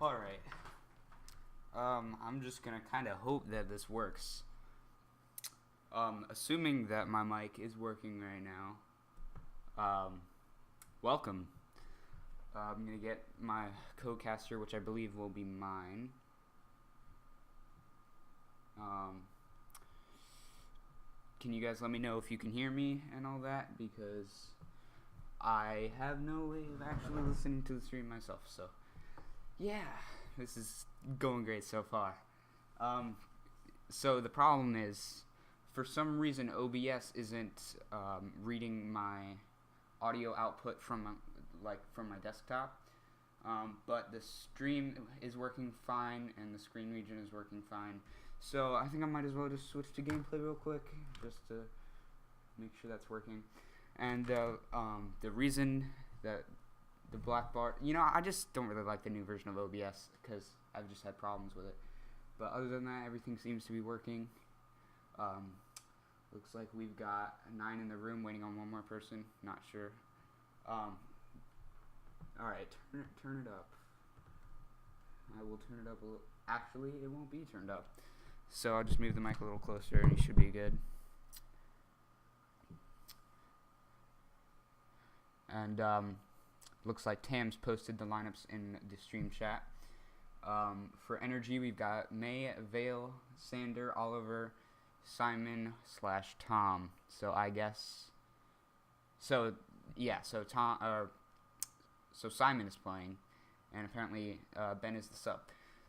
Alright. I'm just gonna kind of hope that this works. Assuming that my mic is working right now. Welcome. I'm gonna get my co-caster, which I believe will be mine. Can you guys let me know if you can hear me and all that, because I have no way of actually listening to the stream myself, so yeah, this is going great so far. So the problem is, for some reason OBS isn't reading my audio output from my desktop, but the stream is working fine and the screen region is working fine. So I think I might as well just switch to gameplay real quick, just to make sure that's working. And the reason that the black bar, I just don't really like the new version of OBS because I've just had problems with it. But other than that, everything seems to be working. Looks like we've got 9 in the room waiting on one more person. Not sure. Alright, turn it up. I will turn it up a little. Actually, it won't be turned up. So I'll just move the mic a little closer and you should be good. And looks like Tam's posted the lineups in the stream chat. For NRG, we've got May, Vale, Sander, Oliver, Simon / Tom. So I guess. So yeah. So Simon is playing, and apparently Ben is the sub.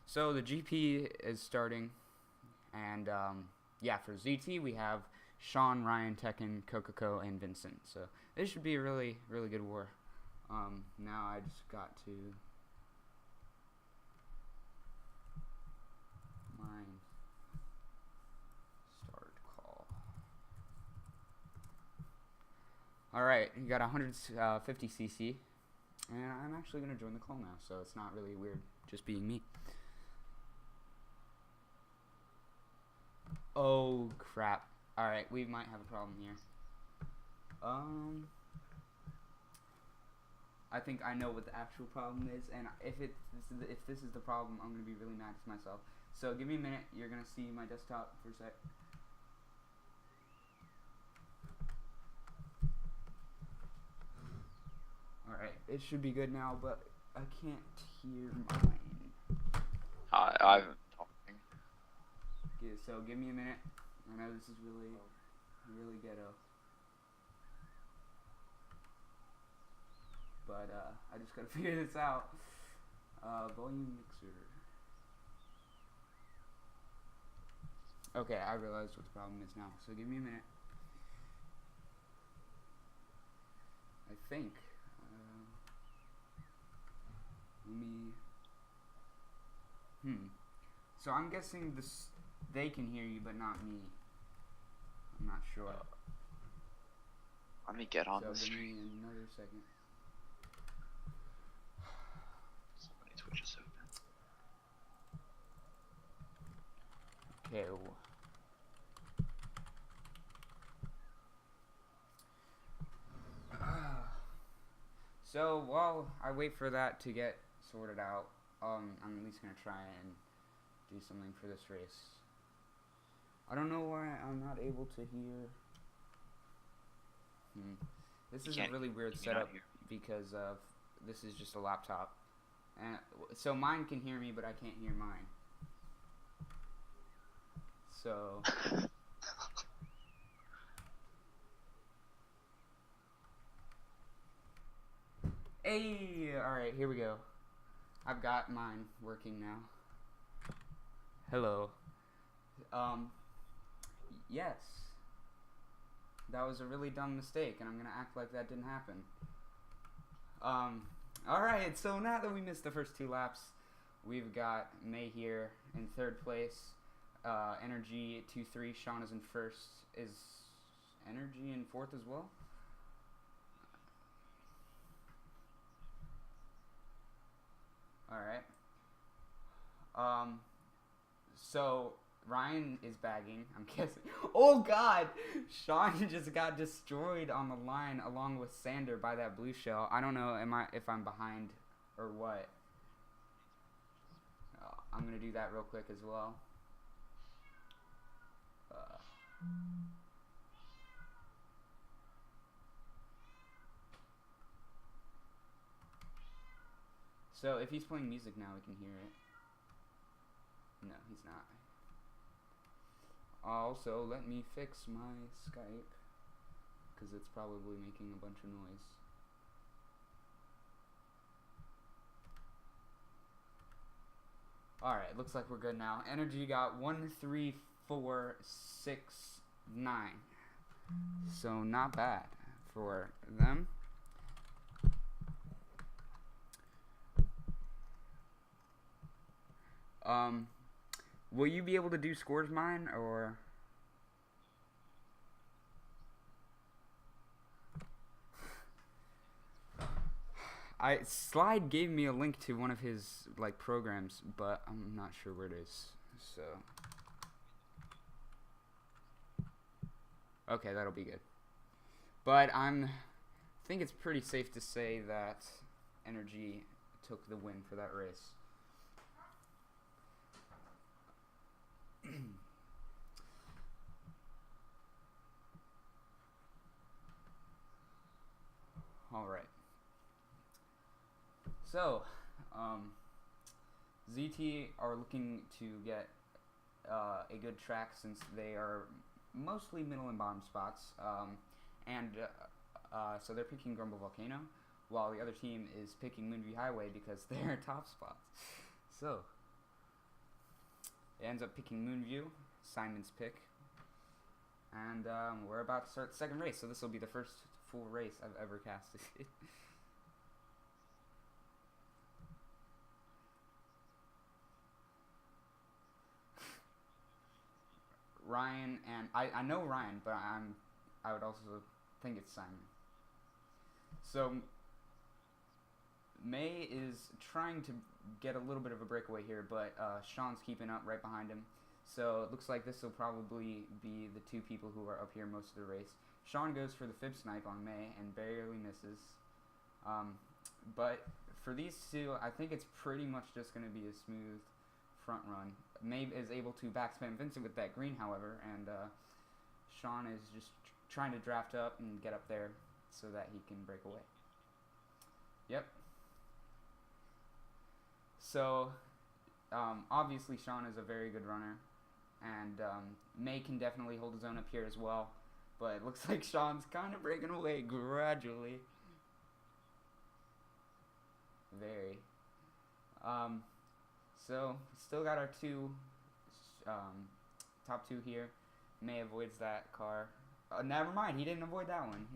So the GP is starting, and yeah, for ZT we have Sean, Ryan, Tekken, Kokoko, and Vincent. So this should be a really, really good war. Now I just got to mine start call. Alright, you got 150 CC, and I'm actually going to join the call now, so it's not really weird just being me. Oh crap. Alright, we might have a problem here. I think I know what the actual problem is, and if this is the problem, I'm gonna be really mad at myself. So give me a minute. You're gonna see my desktop for a sec. All right, it should be good now, but I can't hear mine. I'm talking. Okay, so give me a minute. I know this is really ghetto. But I just gotta figure this out. Volume mixer. Okay, I realized what the problem is now. So give me a minute. I think. So I'm guessing they can hear you, but not me. I'm not sure. Let me get on the So give stream. me another second. Somebody Twitch is open. Okay. So while I wait for that to get sorted out, I'm at least gonna try and do something for this race. I don't know why I'm not able to hear. This is a really weird setup because this is just a laptop, and so mine can hear me, but I can't hear mine. So. Hey, alright, here we go. I've got mine working now. Hello. Yes. That was a really dumb mistake, and I'm gonna act like that didn't happen. Alright, so now that we missed the first 2 laps, we've got May here in 3rd place. NRG 2-3, Sean is in 1st. Is NRG in 4th as well? Alright. So Ryan is bagging, I'm guessing. Oh god! Sean just got destroyed on the line along with Sander by that blue shell. I don't know if I'm behind or what. I'm gonna do that real quick as well. So if he's playing music now, we can hear it. No, he's not. Also, let me fix my Skype, because it's probably making a bunch of noise. Alright, looks like we're good now. NRG got 1, 3, 4, 6, 9. So not bad for them. Will you be able to do scores mine, or? Slide gave me a link to one of his like programs, but I'm not sure where it is. So okay, that'll be good. But I think it's pretty safe to say that NRG took the win for that race. All right. So, ZT are looking to get a good track since they are mostly middle and bottom spots, so they're picking Grumble Volcano, while the other team is picking Moonview Highway because they're top spots. So, it ends up picking Moonview, Simon's pick, and we're about to start the second race, so this will be the first full race I've ever casted. Ryan, and I know Ryan, but I would also think it's Simon. So May is trying to get a little bit of a breakaway here, but Sean's keeping up right behind him. So it looks like this will probably be the two people who are up here most of the race. Sean goes for the fib snipe on May and barely misses. But for these two, I think it's pretty much just going to be a smooth front run. May is able to backspam Vincent with that green, however, and Sean is just trying to draft up and get up there so that he can break away. Yep. So, obviously Sean is a very good runner, and May can definitely hold his own up here as well, but it looks like Sean's kind of breaking away gradually. Very. So, still got our two, top two here. May avoids that car. Never mind, he didn't avoid that one.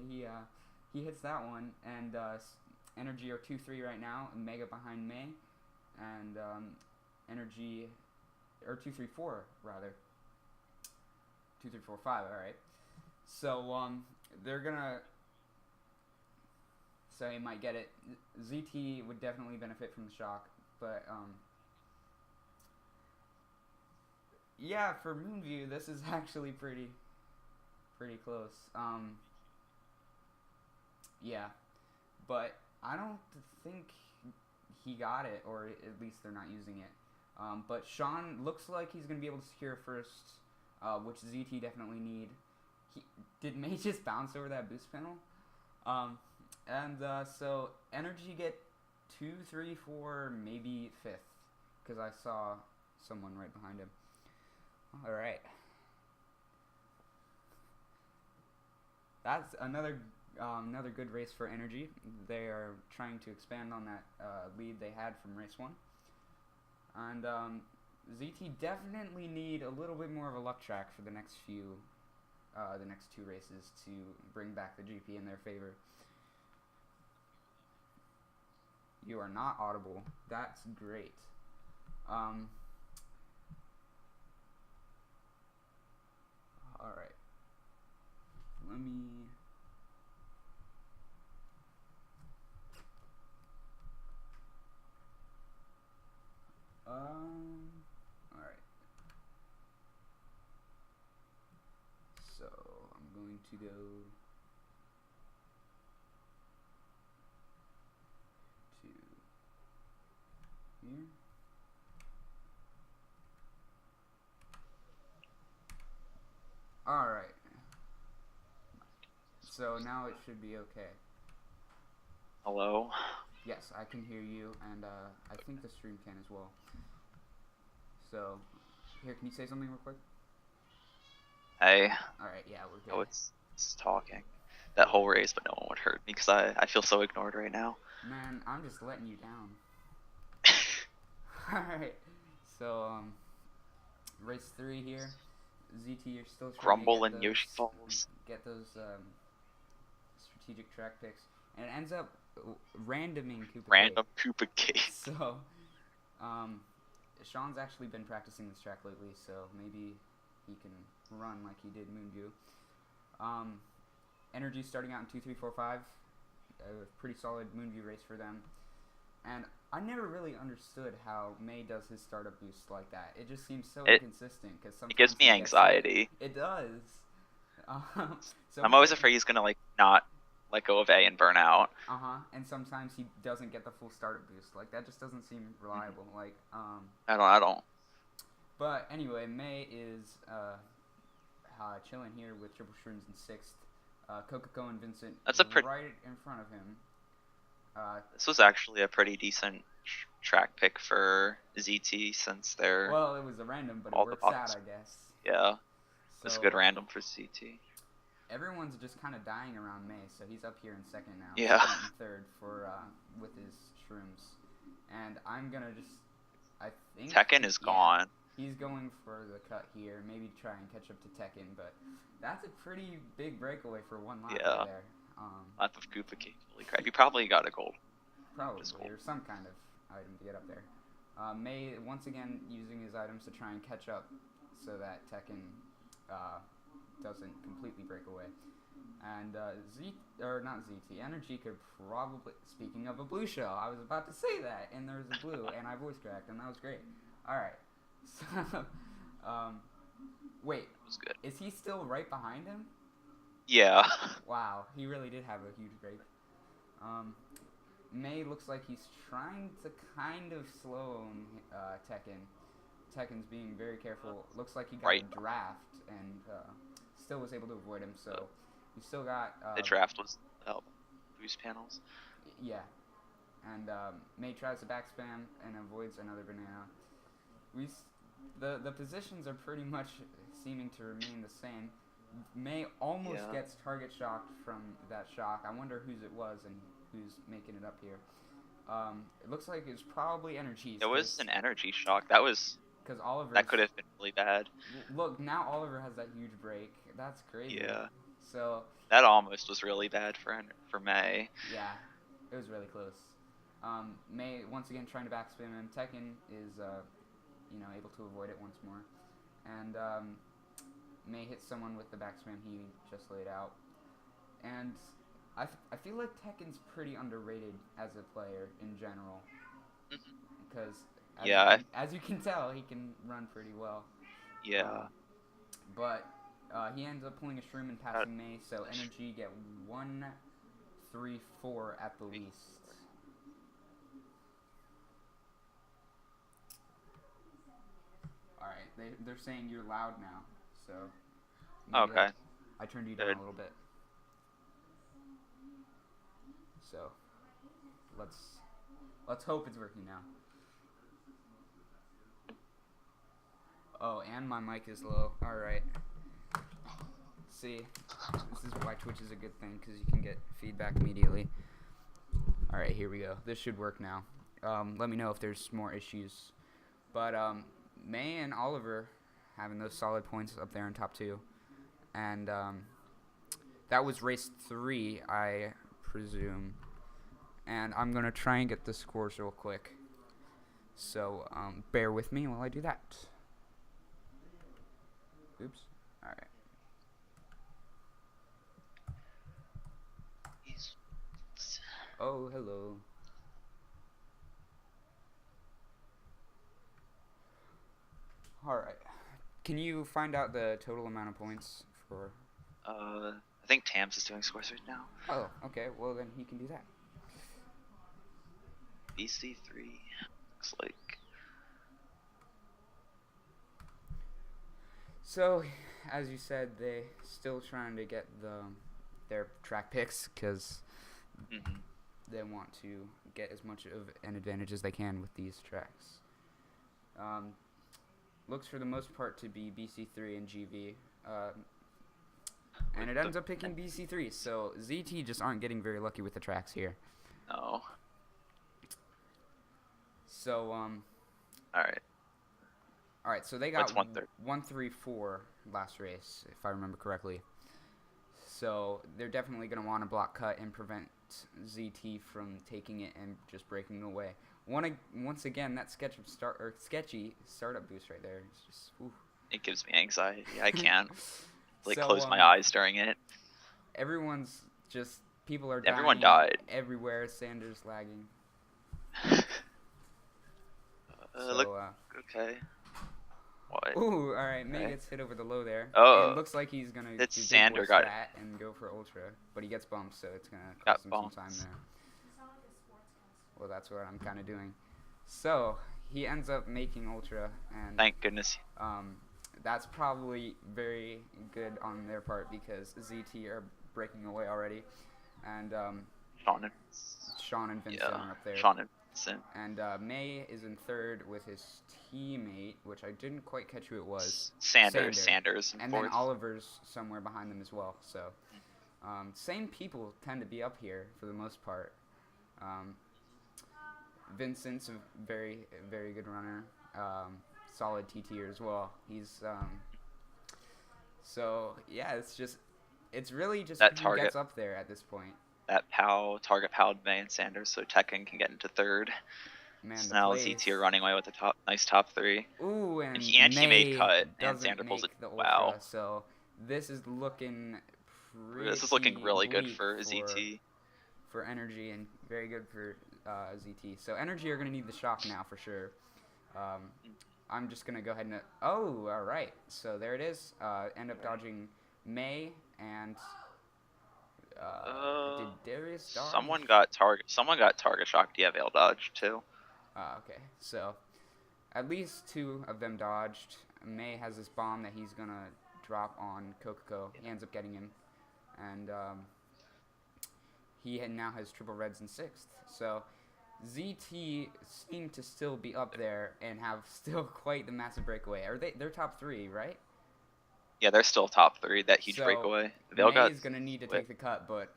He hits that one, and NRG are 2-3 right now, and Mega behind May, and NRG, or 2-3-4 rather. 2-3-4-5, alright. So, they're gonna, so he might get it. ZT would definitely benefit from the shock, but, yeah, for Moonview, this is actually pretty close. Yeah, but I don't think he got it, or at least they're not using it. But Sean looks like he's going to be able to secure first, which ZT definitely need. Did May just bounce over that boost panel? So NRG get 2, 3, 4, maybe 5th, because I saw someone right behind him. All right. That's another good race for NRG. They are trying to expand on that lead they had from race 1. And ZT definitely need a little bit more of a luck track for the next two races to bring back the GP in their favor. You are not audible. That's great. Alright. Let me... Alright. So, I'm going to go to here. So now it should be okay. Hello? Yes, I can hear you, and I think the stream can as well. So, here, can you say something real quick? Hey. Alright, yeah, we're good. Oh, it's talking. That whole race, but no one would hurt me because I feel so ignored right now. Man, I'm just letting you down. Alright, so, race 3 here. ZT, you're still trying Grumble to and Yoshi Falls. get those strategic track picks. And it ends up randoming Koopa Random Cake. Koopa Cake. So, Sean's actually been practicing this track lately, so maybe he can run like he did Moonju. NRG starting out in 2, 3, 4, 5. A pretty solid Moonview race for them. And I never really understood how May does his startup boost like that. It just seems so inconsistent. Cause sometimes it gives me anxiety. It does. So I'm always afraid he's going to like not let go of A and burn out. And sometimes he doesn't get the full startup boost. Like, that just doesn't seem reliable. Like, I don't. But anyway, May is chilling here with Triple Shrooms in 6th. Coco and Vincent right in front of him. This was actually a pretty decent track pick for ZT since they're... Well, it was a random, but it works out, I guess. Yeah, it's a good random for ZT. Everyone's just kind of dying around May, so he's up here in 2nd now. Yeah. 2nd and 3rd for with his Shrooms. And I'm gonna just... I think... Tekken is gone. He's going for the cut here, maybe try and catch up to Tekken, but that's a pretty big breakaway for one lap right there. Lap of Koopa Cake. Holy crap, you probably got a gold. Probably, or some kind of item to get up there. May, once again, using his items to try and catch up so that Tekken doesn't completely break away. And not ZT, NRG could probably, speaking of a blue shell, I was about to say that, and there's a blue, and I voice cracked, and that was great. Alright. So, wait, was good. Is he still right behind him? Yeah. Wow, he really did have a huge break. May looks like he's trying to kind of slow Tekken. Tekken's being very careful. Looks like he got a draft and still was able to avoid him, so he still got... the draft was boost panels. Yeah. And May tries to back spam and avoids another banana. The positions are pretty much seeming to remain the same. May almost gets target shocked from that shock. I wonder whose it was and who's making it up here. It looks like it's probably NRG's. It was an energy shock. That was... Because Oliver... That could have been really bad. Look, now Oliver has that huge break. That's crazy. Yeah. So... That almost was really bad for May. Yeah. It was really close. May, once again, trying to backspin him. Tekken is, able to avoid it once more. And, May hit someone with the backspin he just laid out. And I feel like Tekken's pretty underrated as a player in general. Because, as you can tell, he can run pretty well. Yeah. But he ends up pulling a shroom and passing May, so NRG get 1, 3, 4 at the least. Alright, they're saying you're loud now, so... Okay. I turned you down a little bit. So, let's hope it's working now. Oh, and my mic is low. Alright. See, this is why Twitch is a good thing, because you can get feedback immediately. Alright, here we go. This should work now. Let me know if there's more issues. But, May and Oliver having those solid points up there in top 2. And, that was race 3, I presume. And I'm going to try and get the scores real quick. So, bear with me while I do that. Oops. Alright. Oh, hello. Alright. Can you find out the total amount of points for... I think Tams is doing scores right now. Oh, okay. Well, then he can do that. BC3. Looks like... So, as you said, they still trying to get the their track picks because Hmm. they want to get as much of an advantage as they can with these tracks. Looks for the most part to be BC3 and GV. And it ends up picking BC3, so ZT just aren't getting very lucky with the tracks here. No. So, Alright, so they got 1-3-4 last race, if I remember correctly. So they're definitely going to want to block cut and prevent ZT from taking it and just breaking away. Once again, that sketchy startup boost right there. It's just, ooh. It gives me anxiety. I can't So, close my eyes during it. People are dying. Everyone died. Everywhere. Sanders lagging. Okay. What? Ooh, alright, May gets hit over the low there. Oh. It looks like he's gonna It's do Sander big got boy stat and go for ultra, but he gets bumped, so it's gonna cost him some time there. Well, that's what I'm kind of doing. So he ends up making ultra, and Thank goodness. that's probably very good on their part because ZT are breaking away already, and Sean and Vincent are up there. Sean and Vincent. And May is in third with his teammate, which I didn't quite catch who it was. Sanders. And then Oliver's somewhere behind them as well. So, same people tend to be up here for the most part. Vincent's a very, very good runner. Solid TTer as well. He's so yeah, it's really just that who gets up there at this point. That target powed May and Sanders, so Tekken can get into third. Man, so now ZT are running away with a nice top three. Ooh, and he made cut, and Sanders pulls it. Wow. So this is looking really good for ZT. For NRG and very good for ZT. So NRG are going to need the shock now for sure. I'm just going to go ahead and... Oh, all right. So there it is. End up dodging May and... did Darius dodge? Someone got target shock via Veil dodge too. Okay. So at least two of them dodged. May has this bomb that he's going to drop on Kokoko. He ends up getting him. And he now has triple reds in sixth. So ZT seem to still be up there and have still quite the massive breakaway. They're top three, right? Yeah, they're still top three. That huge breakaway. May's gonna need to take the cut, but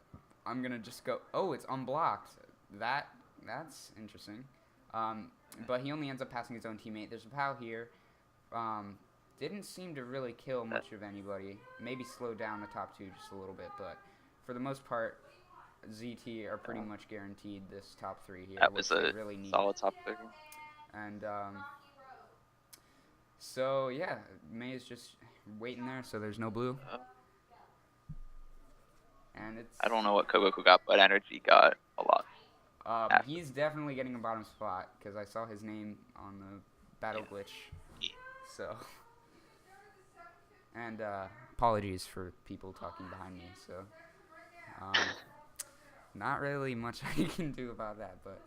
I'm gonna just go. Oh, it's unblocked. That's interesting. But he only ends up passing his own teammate. There's a POW here. Didn't seem to really kill much of anybody. Maybe slow down the top two just a little bit, but for the most part, ZT are pretty much guaranteed this top three here. That was a really solid top three. And so yeah, May is just waiting there, so there's no blue. And I don't know what Kogoku got, but NRG got a lot. He's definitely getting a bottom spot because I saw his name on the battle glitch. Yeah. So, and apologies for people talking behind me. So, not really much I can do about that, but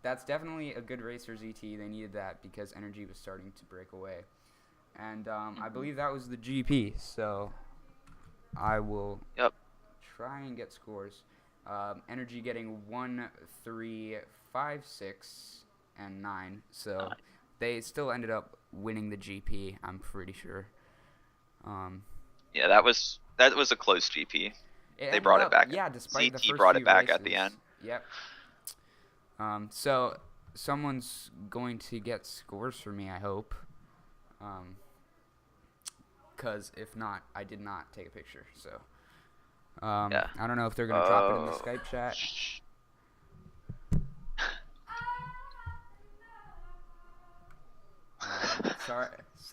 that's definitely a good race for ZT. They needed that because NRG was starting to break away. And I believe that was the GP, so I will try and get scores. NRG getting 1, 3, 5, 6, and 9, so they still ended up winning the GP, I'm pretty sure. Yeah, that was a close GP. They brought it back. Yeah, despite the first brought few it back races. at the end. Yep. So someone's going to get scores for me, I hope. Because if not, I did not take a picture. So I don't know if they're gonna drop it in the Skype chat.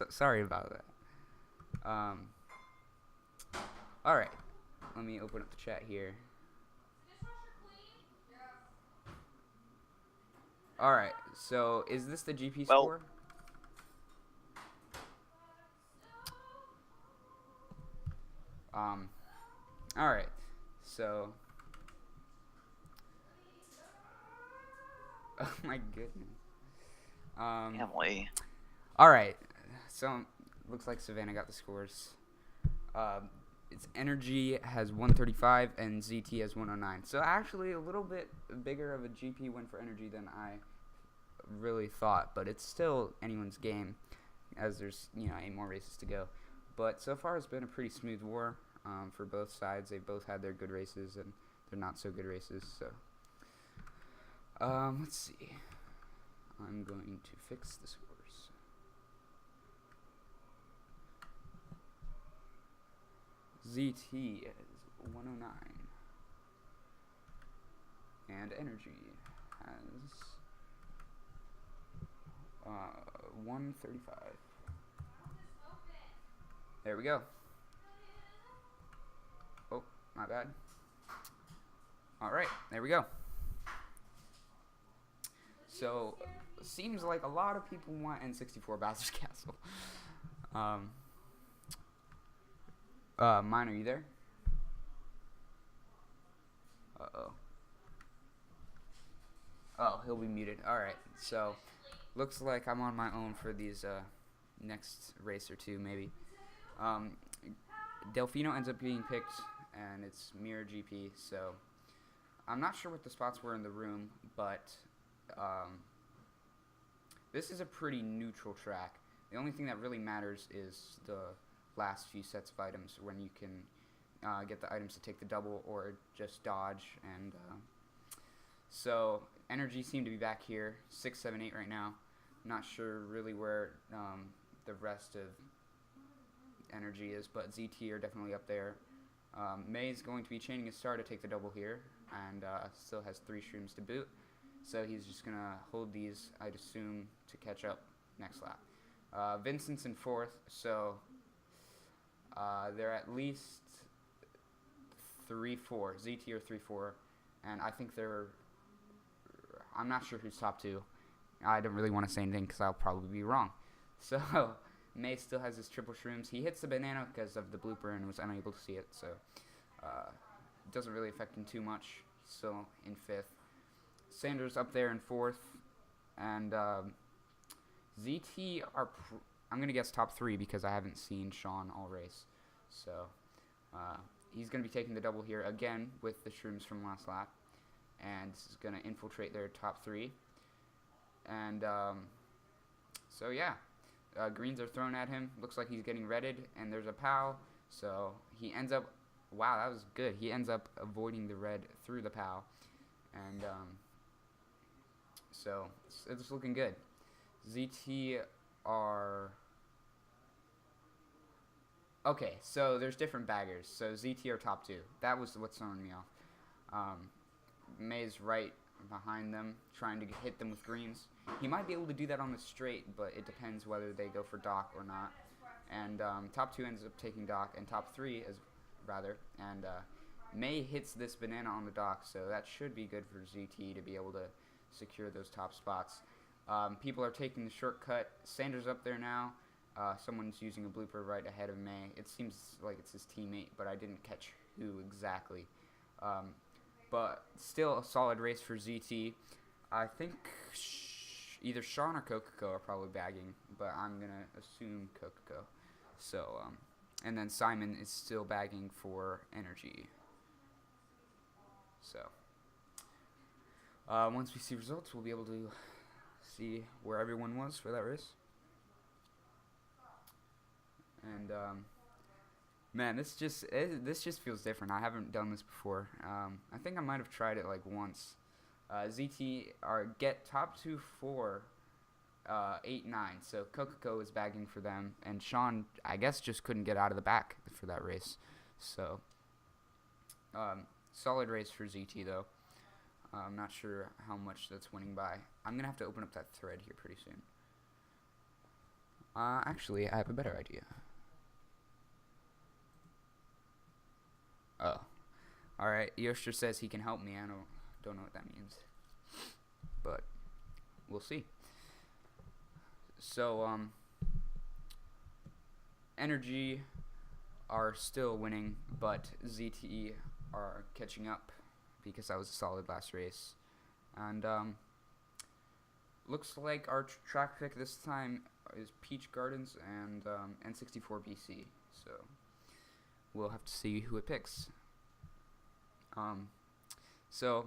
Sorry about that. All right, let me open up the chat here. All right, so is this the GP score? All right, so. Oh my goodness. Family. All right, so looks like Savannah got the scores. It's NRG has 135 and ZT has 109. So actually a little bit bigger of a GP win for NRG than I really thought, but it's still anyone's game, as there's 8 more races to go. But so far it's been a pretty smooth war for both sides. They've both had their good races and their not so good races. So let's see. I'm going to fix the scores. ZT is 109 and NRG has 135. There we go. Oh, my bad. Alright, there we go. So, seems like a lot of people want N64 Bowser's Castle. Mine, are you there? Uh-oh. Oh, he'll be muted. Alright, so, looks like I'm on my own for these, next race or two, maybe. Delfino ends up being picked, and it's Mirror GP, so I'm not sure what the spots were in the room, but this is a pretty neutral track. The only thing that really matters is the last few sets of items, when you can get the items to take the double or just dodge. And so NRG seem to be back here, 6, 7, 8 right now. Not sure really where the rest of NRG is, but ZT are definitely up there. May is going to be chaining his star to take the double here, and still has 3 shrooms to boot. So he's just going to hold these, I'd assume, to catch up next lap. Vincent's in 4th, so they're at least 3-4. ZT are 3-4, and I think I'm not sure who's top 2. I don't really want to say anything because I'll probably be wrong. So May still has his triple shrooms. He hits the banana because of the blooper and was unable to see it, so it doesn't really affect him too much. Still in 5th. Sanders up there in 4th, and ZT are, I'm going to guess top 3 because I haven't seen Sean all race. So he's going to be taking the double here again with the shrooms from last lap, and this is going to infiltrate their top 3. And so yeah, greens are thrown at him. Looks like he's getting redded, and there's a POW. So he ends up, wow, that was good. He ends up avoiding the red through the POW, and so it's looking good. ZT are okay. So there's different baggers. So ZT are top 2. That was what's throwing me off. May's right behind them, trying to hit them with greens. He might be able to do that on the straight, but it depends whether they go for dock or not. And top 2 ends up taking dock, and top 3 is rather. And May hits this banana on the dock, so that should be good for ZT to be able to secure those top spots. People are taking the shortcut. Sanders up there now. Someone's using a blooper right ahead of May. It seems like it's his teammate, but I didn't catch who exactly. But still a solid race for ZT. I think either Sean or Kokoko are probably bagging, but I'm going to assume Kokoko. So, and then Simon is still bagging for NRG. So, once we see results, we'll be able to see where everyone was for that race. And, man, this just feels different. I haven't done this before. I think I might have tried it like once. ZT get top 2 for 8-9. So Kokoko is bagging for them, and Sean, I guess, just couldn't get out of the back for that race. So solid race for ZT though. I'm not sure how much that's winning by. I'm gonna have to open up that thread here pretty soon. Actually, I have a better idea. Oh, all right. Yoster says he can help me. I don't know what that means, but we'll see. So NRG are still winning, but ZTE are catching up because that was a solid last race. And looks like our track pick this time is Peach Gardens and N64 BC. So we'll have to see who it picks. So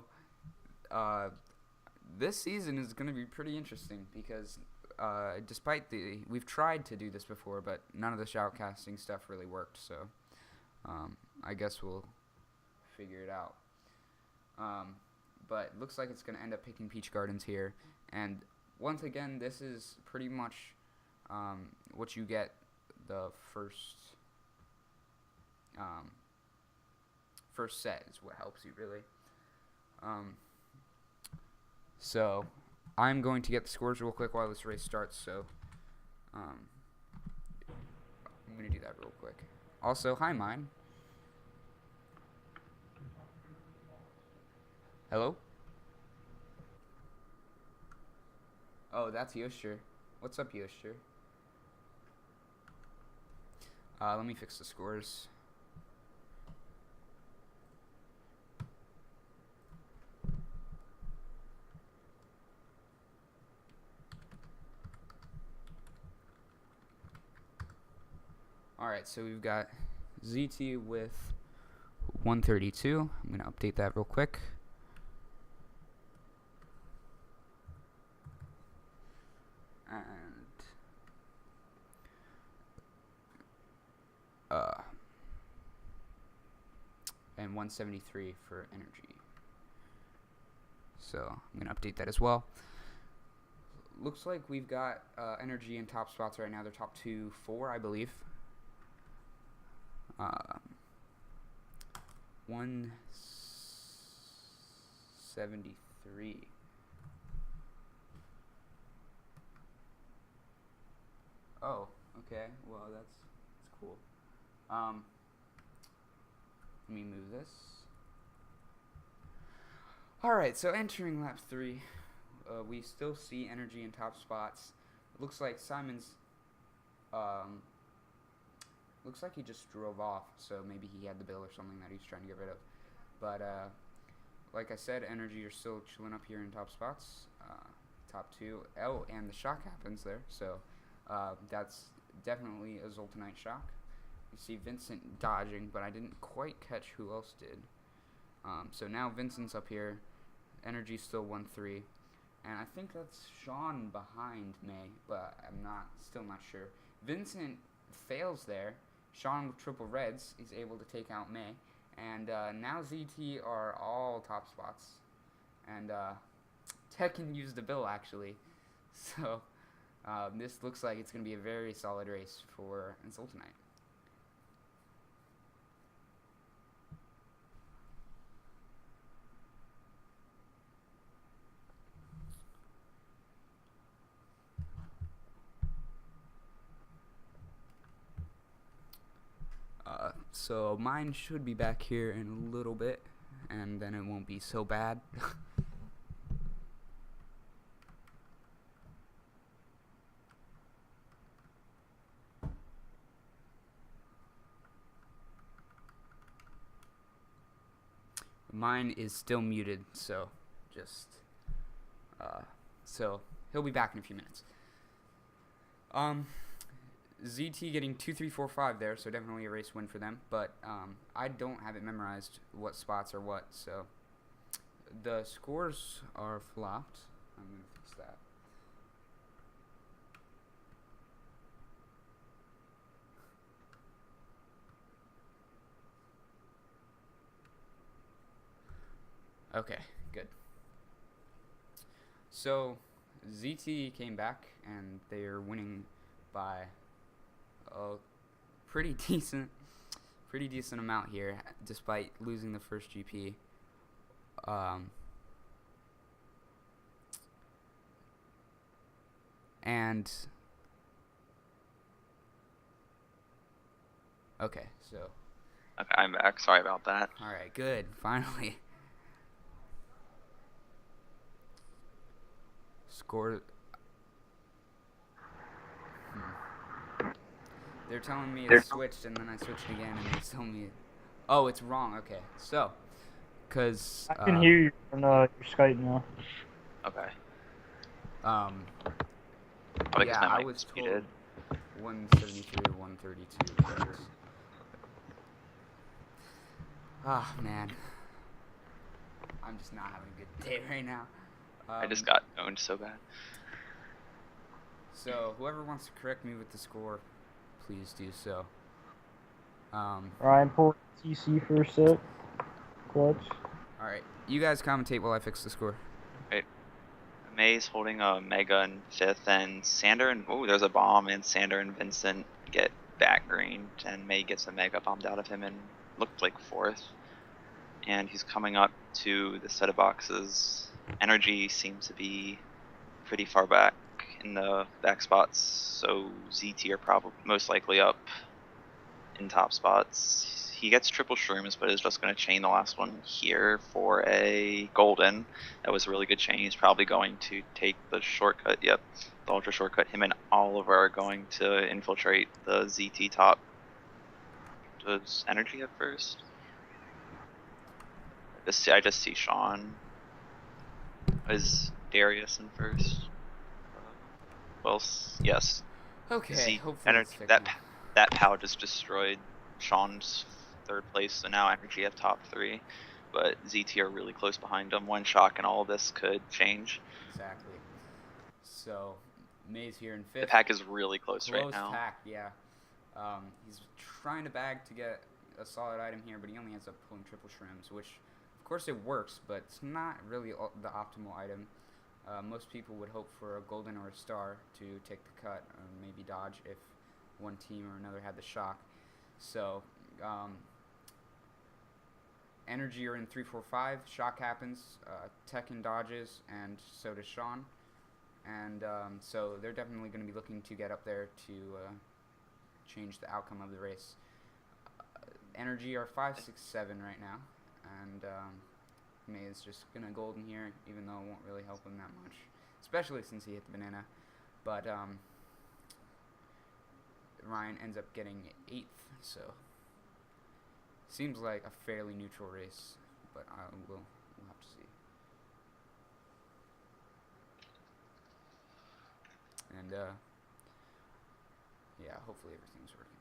this season is going to be pretty interesting because despite we've tried to do this before, but none of the shoutcasting stuff really worked. So I guess we'll figure it out. But it looks like it's going to end up picking Peach Gardens here. And once again, this is pretty much what you get the first set is what helps you, really. So I'm going to get the scores real quick while this race starts. So I'm going to do that real quick. Also, hi, Mine. Hello? Oh, that's Yosher. What's up, Yosher? Let me fix the scores. Alright, so we've got ZT with 132. I'm going to update that real quick. And 173 for NRG. So I'm going to update that as well. Looks like we've got NRG in top spots right now. They're top 4, I believe. 173. Oh, okay. Well, that's cool. Let me move this. Alright, so entering lap 3, we still see NRG in top spots. It looks like Simon's, looks like he just drove off, so maybe he had the bill or something that he's trying to get rid of. But, like I said, NRG are still chilling up here in top spots. Top 2. Oh, and the shock happens there, so that's definitely a Zultanite shock. You see Vincent dodging, but I didn't quite catch who else did. So now Vincent's up here. NRG's still 1-3. And I think that's Sean behind May, but I'm still not sure. Vincent fails there. Sean with triple reds is able to take out May. And now ZT are all top spots. And Tekken used the bill, actually. So this looks like it's going to be a very solid race for Zultanite. So mine should be back here in a little bit, and then it won't be so bad. Mine is still muted, so just so he'll be back in a few minutes. ZT getting 2, 3, 4, 5 there, so definitely a race win for them. But I don't have it memorized what spots are what, so the scores are flopped. I'm gonna fix that. Okay, good. So ZT came back and they're winning by a pretty decent amount here, despite losing the first GP. And okay, so Okay, I'm back. Sorry about that. all right, good, finally. Score. They're telling me it's switched, and then I switched again, and they tell me, oh, it's wrong. Okay, so, cause I can hear you on your Skype now. Okay. Yeah, I was told 173, 132. Ah, man. I'm just not having a good day right now. I just got owned so bad. So, whoever wants to correct me with the score, please do so. Ryan pulled TC for a set. Clutch. Alright, you guys commentate while I fix the score. Right. May's holding a Mega in 5th, and Sander and there's a bomb, and Sander and Vincent get back greened, and May gets a Mega bombed out of him and looked like 4th. And he's coming up to the set of boxes. NRG seems to be pretty far back in the back spots, so ZT are probably most likely up in top spots. He gets triple shrooms, but is just going to chain the last one here for a golden. That was a really good chain. He's probably going to take the shortcut. Yep, the ultra shortcut. Him and Oliver are going to infiltrate the ZT top. Does NRG at first? I just see Sean. Is Darius in first? Well, yes. Okay, hopefully it's that POW just destroyed Sean's 3rd place, so now NRG have top 3. But ZT are really close behind them. One shock and all of this could change. Exactly. So, May's here in 5th. The pack is really close right now. Close pack, yeah. He's trying to bag to get a solid item here, but he only ends up pulling triple shrooms, which, of course, it works, but it's not really the optimal item. Most people would hope for a golden or a star to take the cut, or maybe dodge if one team or another had the shock. So, NRG are in 3, 4, 5. Shock happens. Tekken dodges, and so does Sean. And so they're definitely going to be looking to get up there to change the outcome of the race. NRG are 5, 6, 7 right now, and May is just going to golden here, even though it won't really help him that much, especially since he hit the banana. But Ryan ends up getting 8th, so seems like a fairly neutral race, but we'll have to see. And yeah, hopefully everything's working.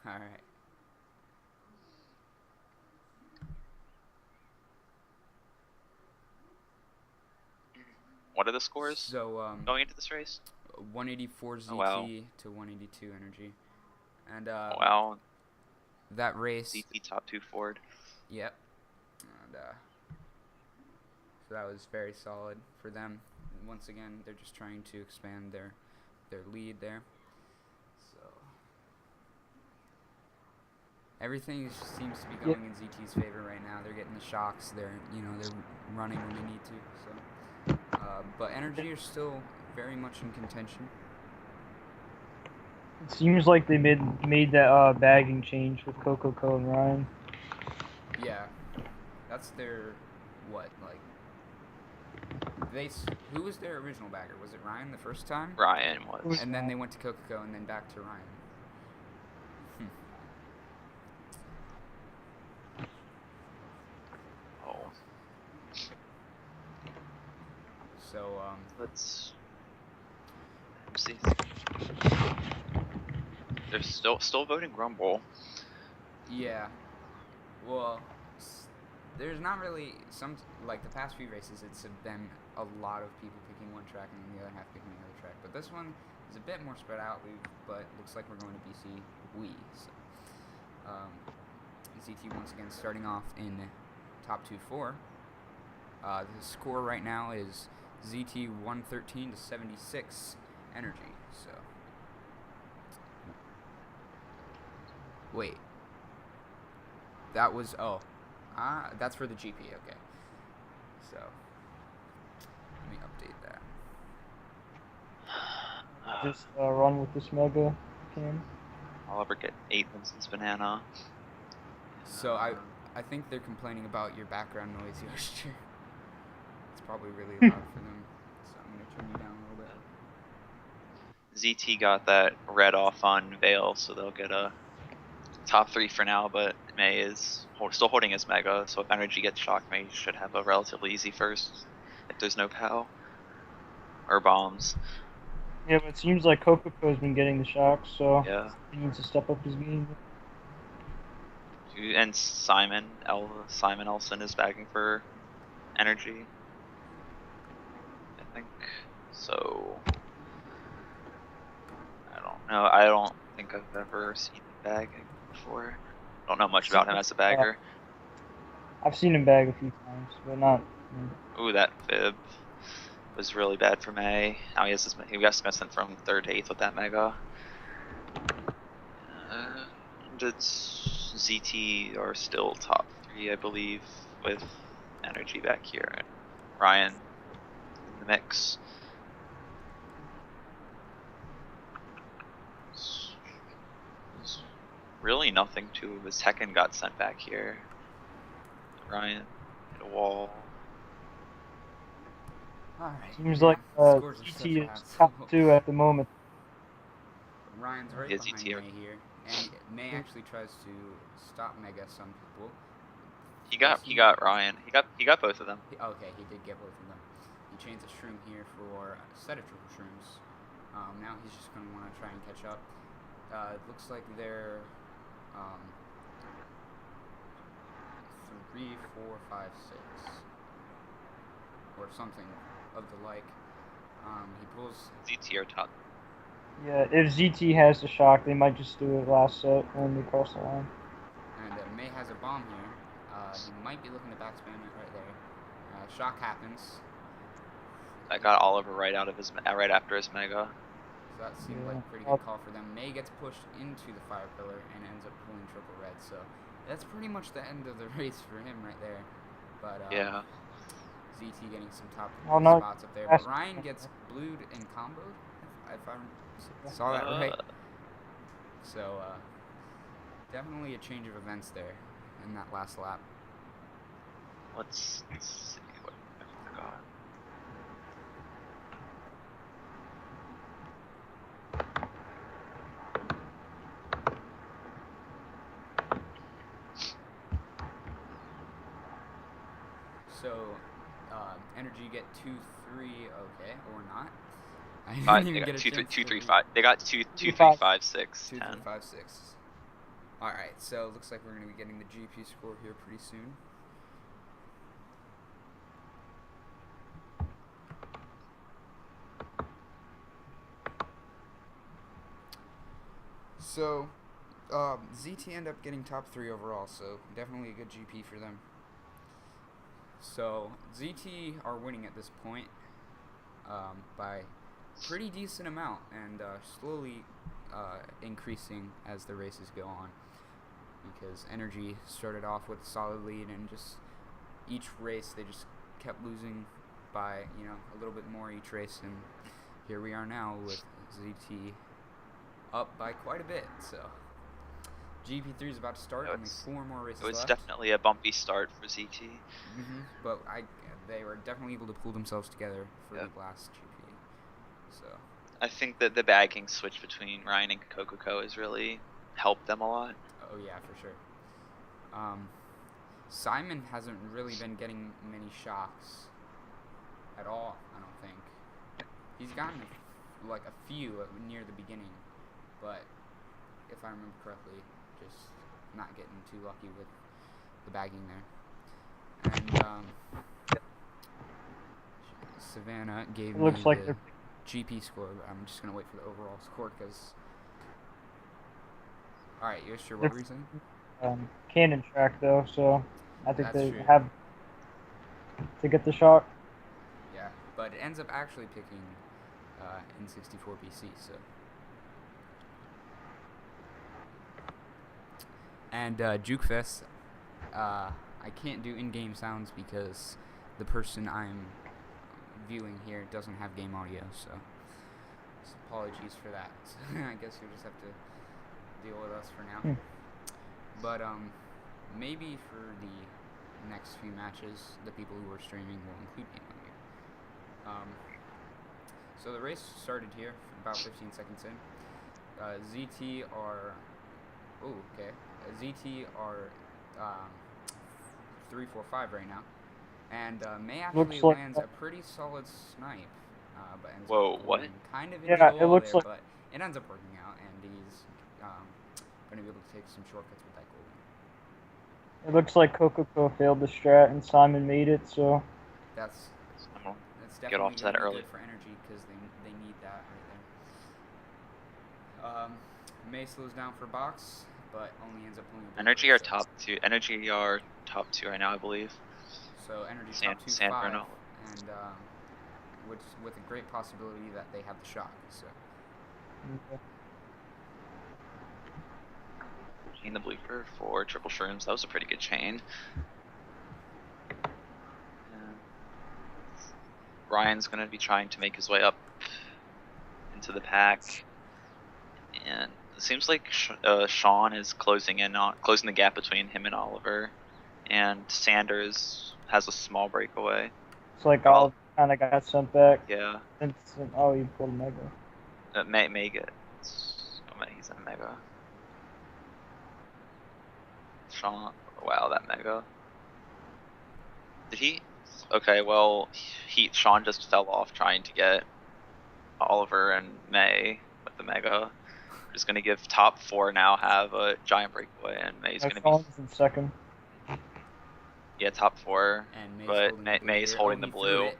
All right. What are the scores So going into this race? 184 ZT wow. to 182 NRG, and Wow, that race. ZT top 2 Ford. Yep. And so that was very solid for them. And once again, they're just trying to expand their lead there. So everything seems to be going in ZT's favor right now. They're getting the shocks. They're running when they need to. So, but NRG are still very much in contention. It seems like they made that bagging change with Coco and Ryan. Yeah, that's their who was their original bagger? Was it Ryan the first time? Ryan was. And then they went to Coco and then back to Ryan. Oh. So Let's see. They're still voting Grumble. Yeah. Well, there's not really like the past few races. It's been a lot of people picking one track and then the other half picking the other track. But this one is a bit more spread out. But looks like we're going to BC Wii. So ZT once again starting off in top 2-4. The score right now is ZT 113 to 76 NRG. So wait, that was that's for the GP. Okay, so let me update that. Just run with this Mega Cam. I'll ever get 8 Vincent's banana. So I think they're complaining about your background noise, Yoshir. It's probably really loud for them, so I'm gonna turn you down a little bit. ZT got that red off on Vale, so they'll get a top 3 for now, but May is still holding his Mega, so if NRG gets shocked, May should have a relatively easy first if there's no POW or bombs. Yeah, but it seems like Coco's been getting the shocks, so Yeah. he needs to step up his game. And Simon Elson is bagging for energy, I think. So I don't know. I don't think I've ever seen him bagging before. Don't know much about him as a bagger. I've seen him bag a few times, but not. Ooh, that fib was really bad for May. Now he got Smithson from 3rd to 8th with that mega. And it's ZT are still top 3, I believe, with energy back here. And Ryan in the mix. There's really nothing to his Tekken got sent back here. Ryan hit a wall. Alright. Seems yeah, like scores are so GT is fast. top 2 at the moment. Ryan's right Yeah, behind ZT are- May here, and May actually tries to stop Mega some people. He got Ryan. He got both of them. Okay, he did get both of them. He chains a shroom here for a set of triple shrooms. Now he's just going to want to try and catch up. It looks like they're 3, 4, 5, 6, or something of the like. He pulls. ZT are top. Yeah, if ZT has the shock, they might just do it last set when they cross the line. And May has a bomb here. He might be looking to backspam it right there. Shock happens. I got Oliver right after his mega. So that seemed like a pretty good call for them. May gets pushed into the fire pillar and ends up pulling triple red. So that's pretty much the end of the race for him right there. But Yeah. ZT getting some top no, spots up there. But Ryan gets blued and comboed, if I saw that right. So definitely a change of events there in that last lap. Let's see what I got. So, energy get 2, 3, okay, or not. I didn't even get a 2, 3, 5. They got 2, 3, 5, 6, 2, 10. 3, 5, 6. Alright, so it looks like we're going to be getting the GP score here pretty soon. So, ZT end up getting top 3 overall, so definitely a good GP for them. So, ZT are winning at this point by pretty decent amount, and slowly increasing as the races go on, because energy started off with a solid lead, and just each race they just kept losing by a little bit more each race, and here we are now with ZT up by quite a bit. So GP3 is about to start. Only 4 more races left. It was definitely a bumpy start for ZT. But they were definitely able to pull themselves together for the last GP. So I think that the bagging switch between Ryan and Coco has really helped them a lot. Oh yeah, for sure. Simon hasn't really been getting many shocks at all, I don't think. He's gotten like a few near the beginning, but if I remember correctly, just not getting too lucky with the bagging there. And Savannah gave me the GP score, but I'm just going to wait for the overall score because... Alright, you're sure what were you saying? Cannon track though, so I think That's they true. have to get the shock. Yeah, but it ends up actually picking N64 BC, so... And Jukefest, I can't do in-game sounds because the person I'm viewing here doesn't have game audio, so apologies for that. I guess you'll just have to deal with us for now. But maybe for the next few matches, the people who are streaming will include game audio. So the race started here, about 15 seconds in. ZT are... Oh, okay. ZT are 3, 4, 5 right now. And May actually lands a pretty solid snipe. but ends Whoa, up what? going kind of Yeah, into the it wall looks there, like- but it ends up working out, and he's going to be able to take some shortcuts with that golden. It looks like Coco failed the strat and Simon made it, so That's I'm gonna definitely get off to gonna that be early. good for energy because they need that right there. May slows down for box, but only ends up pulling a blue Energy card, are so- top two. Energy are top two right now, I believe. So energy San- top 2 San 5, Bruno. and which with a great possibility that they have the shock. So Chain the Bleeper for triple shrooms. That was a pretty good chain. Yeah. Ryan's gonna be trying to make his way up into the pack, and it seems like Sean is closing the gap between him and Oliver, and Sanders has a small breakaway. it's like all kind of got sent back. Yeah, Oh, he pulled Mega. Mega. Oh, he's in a Mega. Sean, wow, that Mega. Did he? Okay, well, Sean just fell off trying to get Oliver and May with the Mega. We're just gonna give top 4 now have a giant breakaway, and May's gonna be in second. top 4. and May's But holding the blue May's here. holding Oh, the he threw blue. it.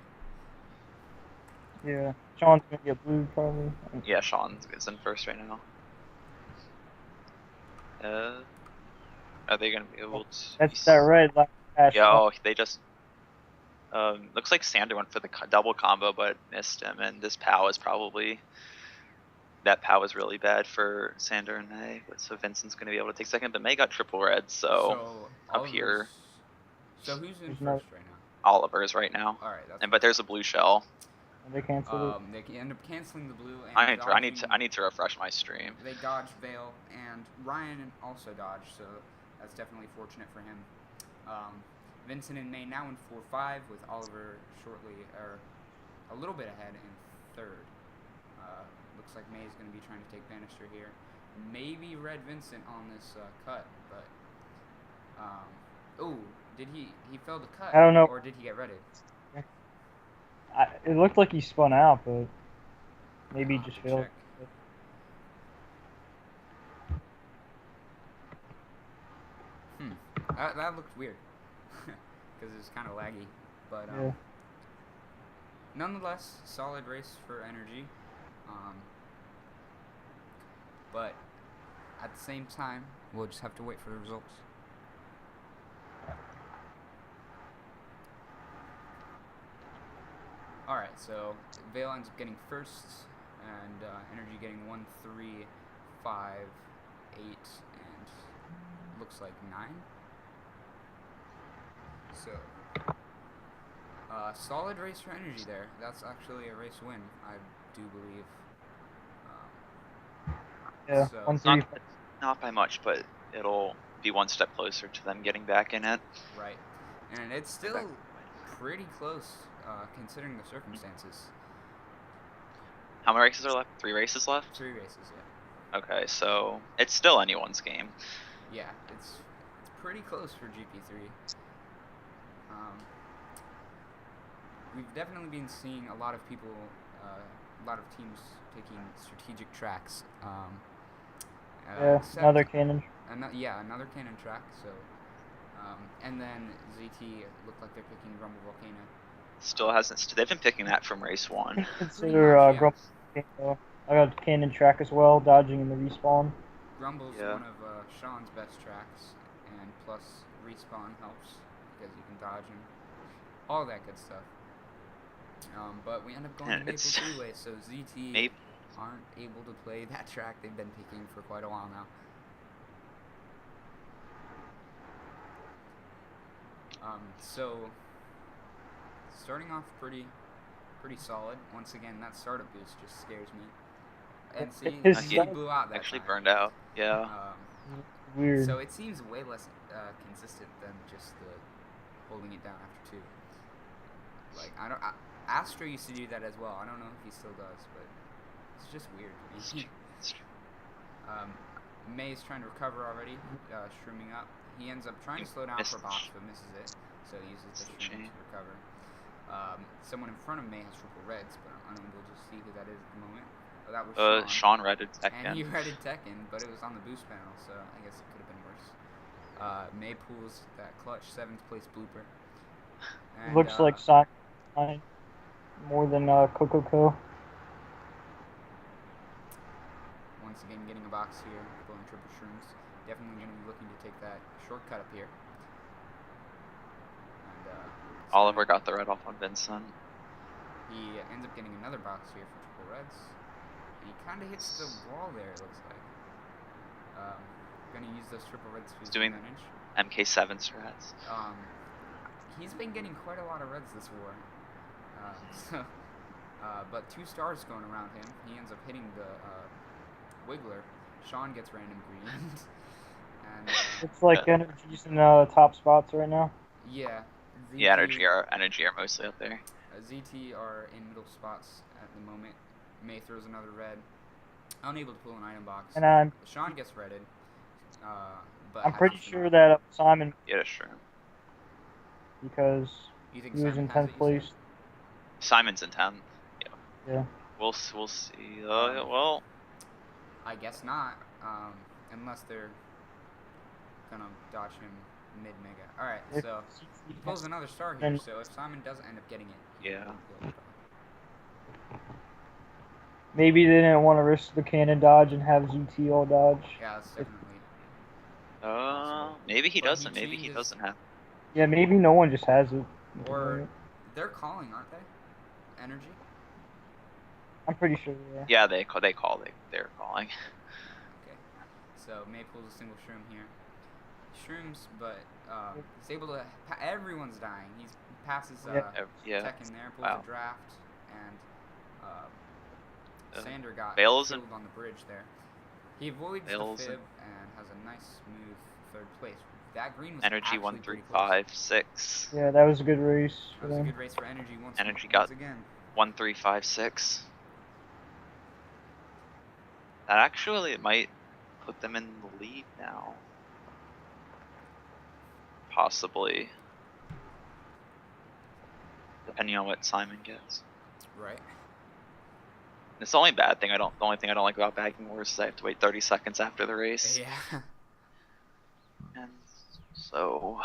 Yeah, Sean's gonna get blue probably. Yeah, Sean is in first right now. Are they gonna be able to? That's that red last patch. Yeah, oh, they just. Looks like Sander went for the double combo, but missed him, and this POW is probably. That POW is really bad for Sander and May, but so Vincent's gonna be able to take second, but May got triple red, so up here. So who's in There's first no- right now? Oliver's right now, All right, that's but there's a blue shell. And they canceled it. they can end up canceling the blue. And I need to refresh my stream. They dodged Vale, and Ryan also dodged, so that's definitely fortunate for him. Vincent and May now in 4-5, with Oliver shortly, or a little bit ahead in third. Looks like May is going to be trying to take Bannister here. Maybe Red Vincent on this cut, but did he failed the cut? I don't know. Or did he get redded? It looked like he spun out, but maybe he I'll just have to failed. check. That looked weird because it's kind of laggy, but Yeah. nonetheless, solid race for energy. But at the same time, we'll just have to wait for the results. Alright, so Vale ends up getting first, and Energy getting 1, 3, 5, 8, and looks like 9. So, solid race for Energy there. That's actually a race win, I do believe. Yeah, So- 1, It's 3. not by much, but it'll be one step closer to them getting back in it. Right. And it's still pretty close, considering the circumstances. How many races are left? 3 races left? 3 races, yeah. Okay, so it's still anyone's game. Yeah, it's pretty close for GP3. We've definitely been seeing a lot of people, a lot of teams taking strategic tracks. Yeah, except- another cannon. Another cannon track. So, and then ZT looked like they're picking Grumble Volcano. Still hasn't. They've been picking that from race 1. Consider much, yeah. Grumble Volcano. I got cannon track as well, dodging in the respawn. Grumble's Yeah. one of Sean's best tracks, and plus respawn helps because you can dodge and all that good stuff. But we end up going Yeah, to Maple it's- Freeway, so ZT Maybe. aren't able to play that track they've been picking for quite a while now. So starting off pretty solid. Once again, that startup boost just scares me. And see, His he start- blew out that Actually time. burned out. Yeah. Weird. So it seems way less consistent than just the holding it down after 2. Like Astro used to do that as well. I don't know if he still does, but it's just weird to me. May's trying to recover already, shrooming up. He ends up trying to slow down for box, but misses it. So he uses the shroom to recover. Someone in front of May has triple reds, but I'm unable to see who that is at the moment. Oh, that was Sean redded And he Tekken. redded Tekken, but it was on the boost panel, so I guess it could have been worse. May pulls that clutch 7th place blooper. And, Looks like Simon more than Coco. Once again, getting a box here, pulling triple shrooms. Definitely going to be looking to take that shortcut up here. And, Oliver got the red off on Vincent. He ends up getting another box here for triple reds. He kind of hits the wall there, it looks like. Going to use those triple reds for his doing advantage. MK7 strats. He's been getting quite a lot of reds this war. But 2 stars going around him. He ends up hitting the Wiggler. Sean gets random greens. And, It's like NRG's in top spots right now. yeah. ZT, Yeah, NRG are mostly up there. ZT are in middle spots at the moment. May throws another red. Unable to pull an item box. And Sean gets redded. But I'm has pretty to sure finish. that Simon, Yeah, sure. because You think he was Simon in has 10th it, you place. said? Simon's in 10th. Yeah. We'll see. Well, I guess not. Unless they're gonna dodge him mid-mega. Alright, If so he ZT pulls another star here, then- so if Simon doesn't end up getting it, Yeah. Maybe they didn't want to risk the cannon dodge and have ZT all dodge. Yeah, that's definitely. maybe he But he doesn't. Maybe he changes- doesn't have. Yeah, maybe no one just has it. Or they're calling, aren't they? Energy? I'm pretty sure they are. Yeah, they're calling. Okay. So May pulls a single shroom here. Shrooms, but he's able to. Everyone's dying. He passes Yeah. Tekken there, pulls Wow. a draft, and Sander got Bales killed and- on the bridge there. He avoids Bales the fib and- and has a nice, smooth 3rd place. That green was Energy actually 1, pretty 3, close. 5, 6. Yeah, that was a good race. That was a good race for Energy once Energy once got- again. 1, 3, 5, 6. That actually might put them in the lead now. Possibly. Depending on what Simon gets. Right. It's the only bad thing the only thing I don't like about bagging wars is I have to wait 30 seconds after the race. Yeah. And so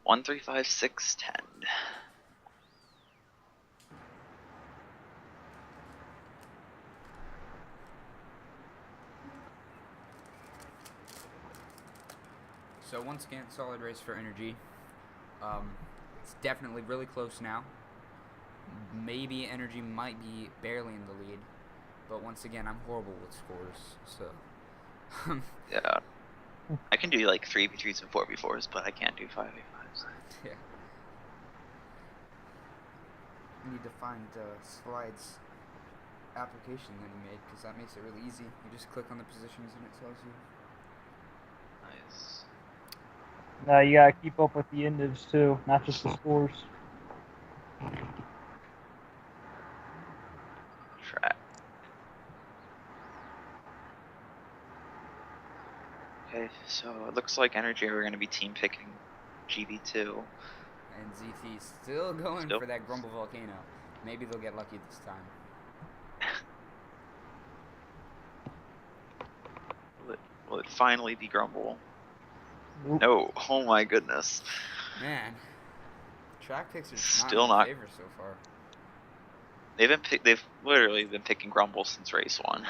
1, 3, 5, 6, 10. So once again, solid race for Energy. It's definitely really close now. Maybe Energy might be barely in the lead, but once again, I'm horrible with scores, so. Yeah. I can do like 3v3s and 4v4s, but I can't do 5v5s. Yeah. I need to find Slide's application that he made, because that makes it really easy. You just click on the positions and it tells you. Nice. Now you gotta keep up with the indies too, not just the scores. Track. Okay, so it looks like Energy are going to be team picking GB2. And ZT still going Still? for that Grumble Volcano. Maybe they'll get lucky this time. Will it finally be Grumble? Nope. No. Oh my goodness. Man, track picks are Still not not- in favor so far. They've literally been picking Grumble since race 1.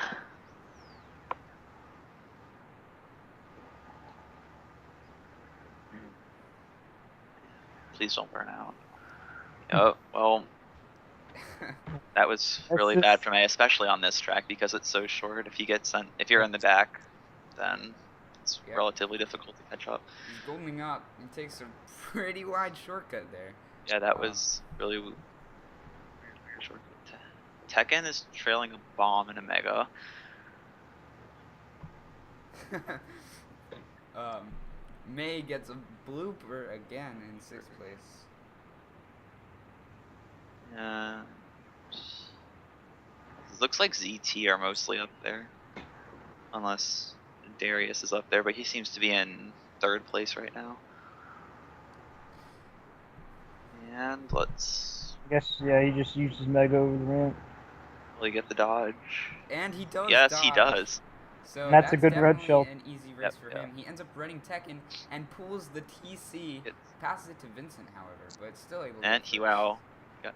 Please don't burn out. Oh, well, that was really bad for me, especially on this track because it's so short. If you're in the back, then it's Yep. relatively difficult to catch up. He's goldening up. He takes a pretty wide shortcut there. Yeah, that was really weird shortcut. Tekken is trailing a bomb and a mega. May gets a blooper again in 6th place. It looks like ZT are mostly up there, unless Darius is up there, but he seems to be in 3rd place right now. And let's I guess, yeah, he just uses Mega over the ramp. really get the dodge. And he does Yes, dodge. he does. So And that's a that's good red definitely shell. an easy race Yep, for yeah. him. He ends up running Tekken and pulls the TC, It's, passes it to Vincent, however, but still able to and get he first. wow.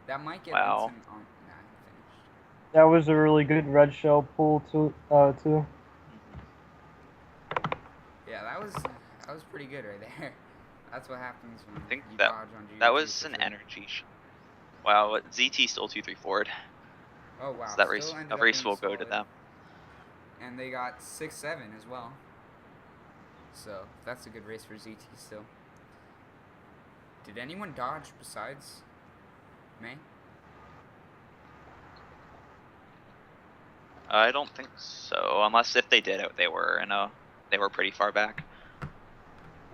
That might get Wow. Vincent on. Nah, he finished. That was a really good red shell pull too. Yeah, that was pretty good right there. That's what happens when I think you that dodge on GU2 that was for an sure. energy. Wow, but ZT still 2-3 forward. Oh wow, So that still race, ended a up race being will go to solid. them. And they got 6-7 as well. So that's a good race for ZT still. Did anyone dodge besides May? I don't think so, unless if they did, they were pretty far back.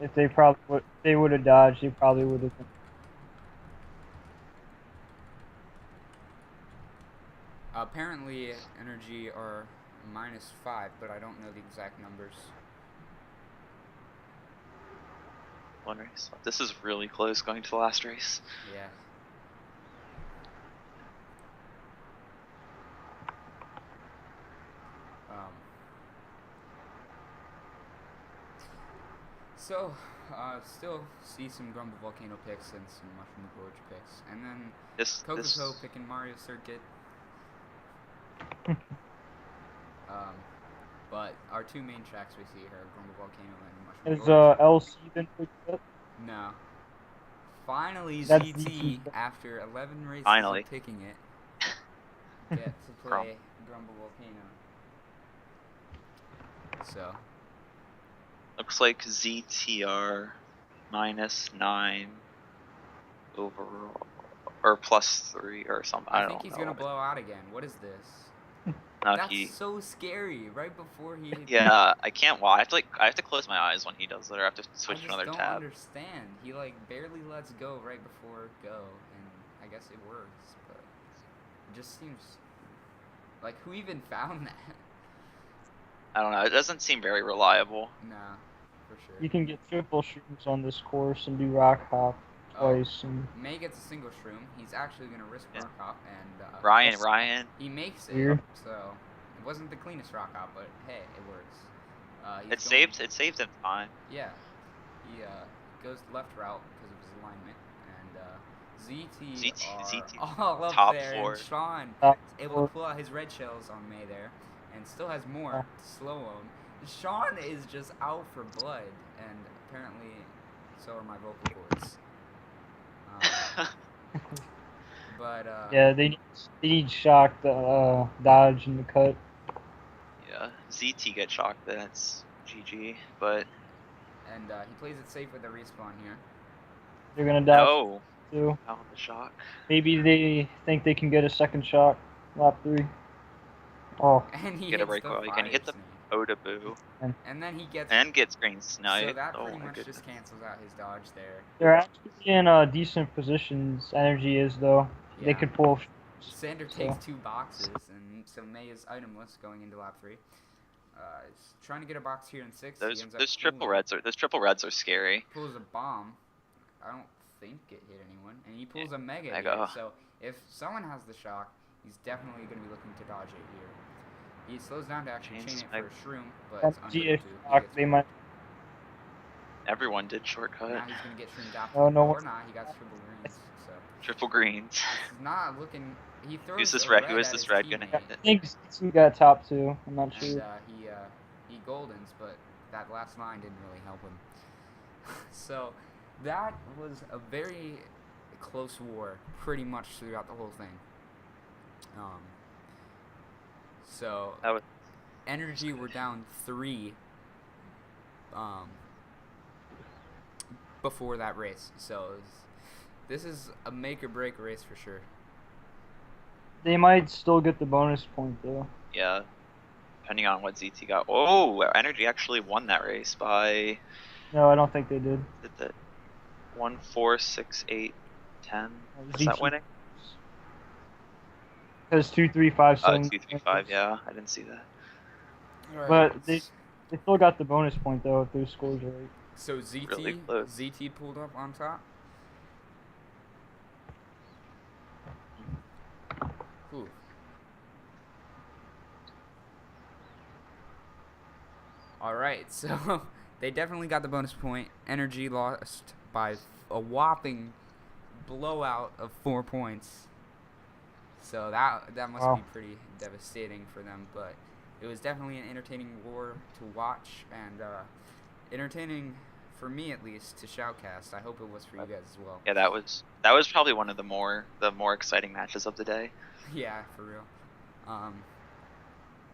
If they would have dodged, they probably would have. Apparently, NRG are -5, but I don't know the exact numbers. One race. This is really close going to the last race. Yeah. So, still see some Grumble Volcano picks and some Mushroom Gorge picks. And then Kokoto picking Mario Circuit. But our two main tracks we see here are Grumble Volcano and Mushroom Gorge. LC been picked up? No. Finally, That's ZT, after 11 races Finally. of picking it, get to play Grumble Volcano. So. Looks like ZTR -9 overall, or +3 or something. I don't know. I think he's gonna blow out again. What is this? No, That's so scary. Right before he. Yeah, I can't. Well, I have to close my eyes when he does it, or I have to switch to another I just tab. don't understand. He like barely lets go right before go, and I guess it works, but it just seems like who even found that? I don't know. It doesn't seem very reliable. No, for sure. You can get triple shrooms on this course and do rock hop twice. And May gets a single shroom. He's actually gonna risk rock hop, and Ryan. he makes it. Weird. So it wasn't the cleanest rock hop, but hey, it works. It saved him time. Yeah, he goes left route because of his alignment, and ZT are all up top there. 4. And Sean is able to pull out his red shells on May there, and still has more to slow him. Sean is just out for blood, and apparently so are my vocal cords. But yeah, they need shock to dodge in the cut. Yeah, ZT get shocked. That's GG. But and he plays it safe with a respawn here. They're gonna dodge too. Out the shock. Maybe they think they can get a second shock. Lap 3. Oh. And he get a hits break. the Can hit the Odaboo. And then he gets green snipe. So that pretty my much goodness. just cancels out his dodge there. They're actually in decent positions. Energy is though. Yeah. They could pull. Sander takes 2 boxes, and so May is itemless going into lap 3. He's trying to get a box here in 6. Those triple reds are scary. Pulls a bomb. I don't think it hit anyone, and he pulls a mega. Mega. So if someone has the shock, he's definitely going to be looking to dodge it here. He slows down to actually chain it for a shroom, but it's under 2. They might. Everyone did shortcut. Now he's going to get shroomed after. Oh, no. Or not, he got triple greens. So. Triple greens. This is not looking. He throws. Who's this a red? red Who is at this his red gonna teammate, hit? I think he got top 2. I'm not sure. And he goldens, but that last line didn't really help him. So that was a very close war, pretty much throughout the whole thing. So That was Energy were down 3 before that race. So this is a make or break race for sure. They might still get the bonus point though. Yeah, depending on what ZT got. Oh, Energy actually won that race by. No, I don't think they did. Did that 1, 4, 6, 8, 10? Is ZT that winning? Because 2, 3, 5, 7. 2, 3, 5. Yeah, I didn't see that. But they still got the bonus point though if their scores are right. So ZT Really close. ZT pulled up on top. Whew. All right, so they definitely got the bonus point. NRG lost by a whopping blowout of 4 points. So that must Wow. be pretty devastating for them. But it was definitely an entertaining war to watch and entertaining for me at least to shoutcast. I hope it was for you guys as well. Yeah, that was probably one of the more exciting matches of the day. Yeah, for real.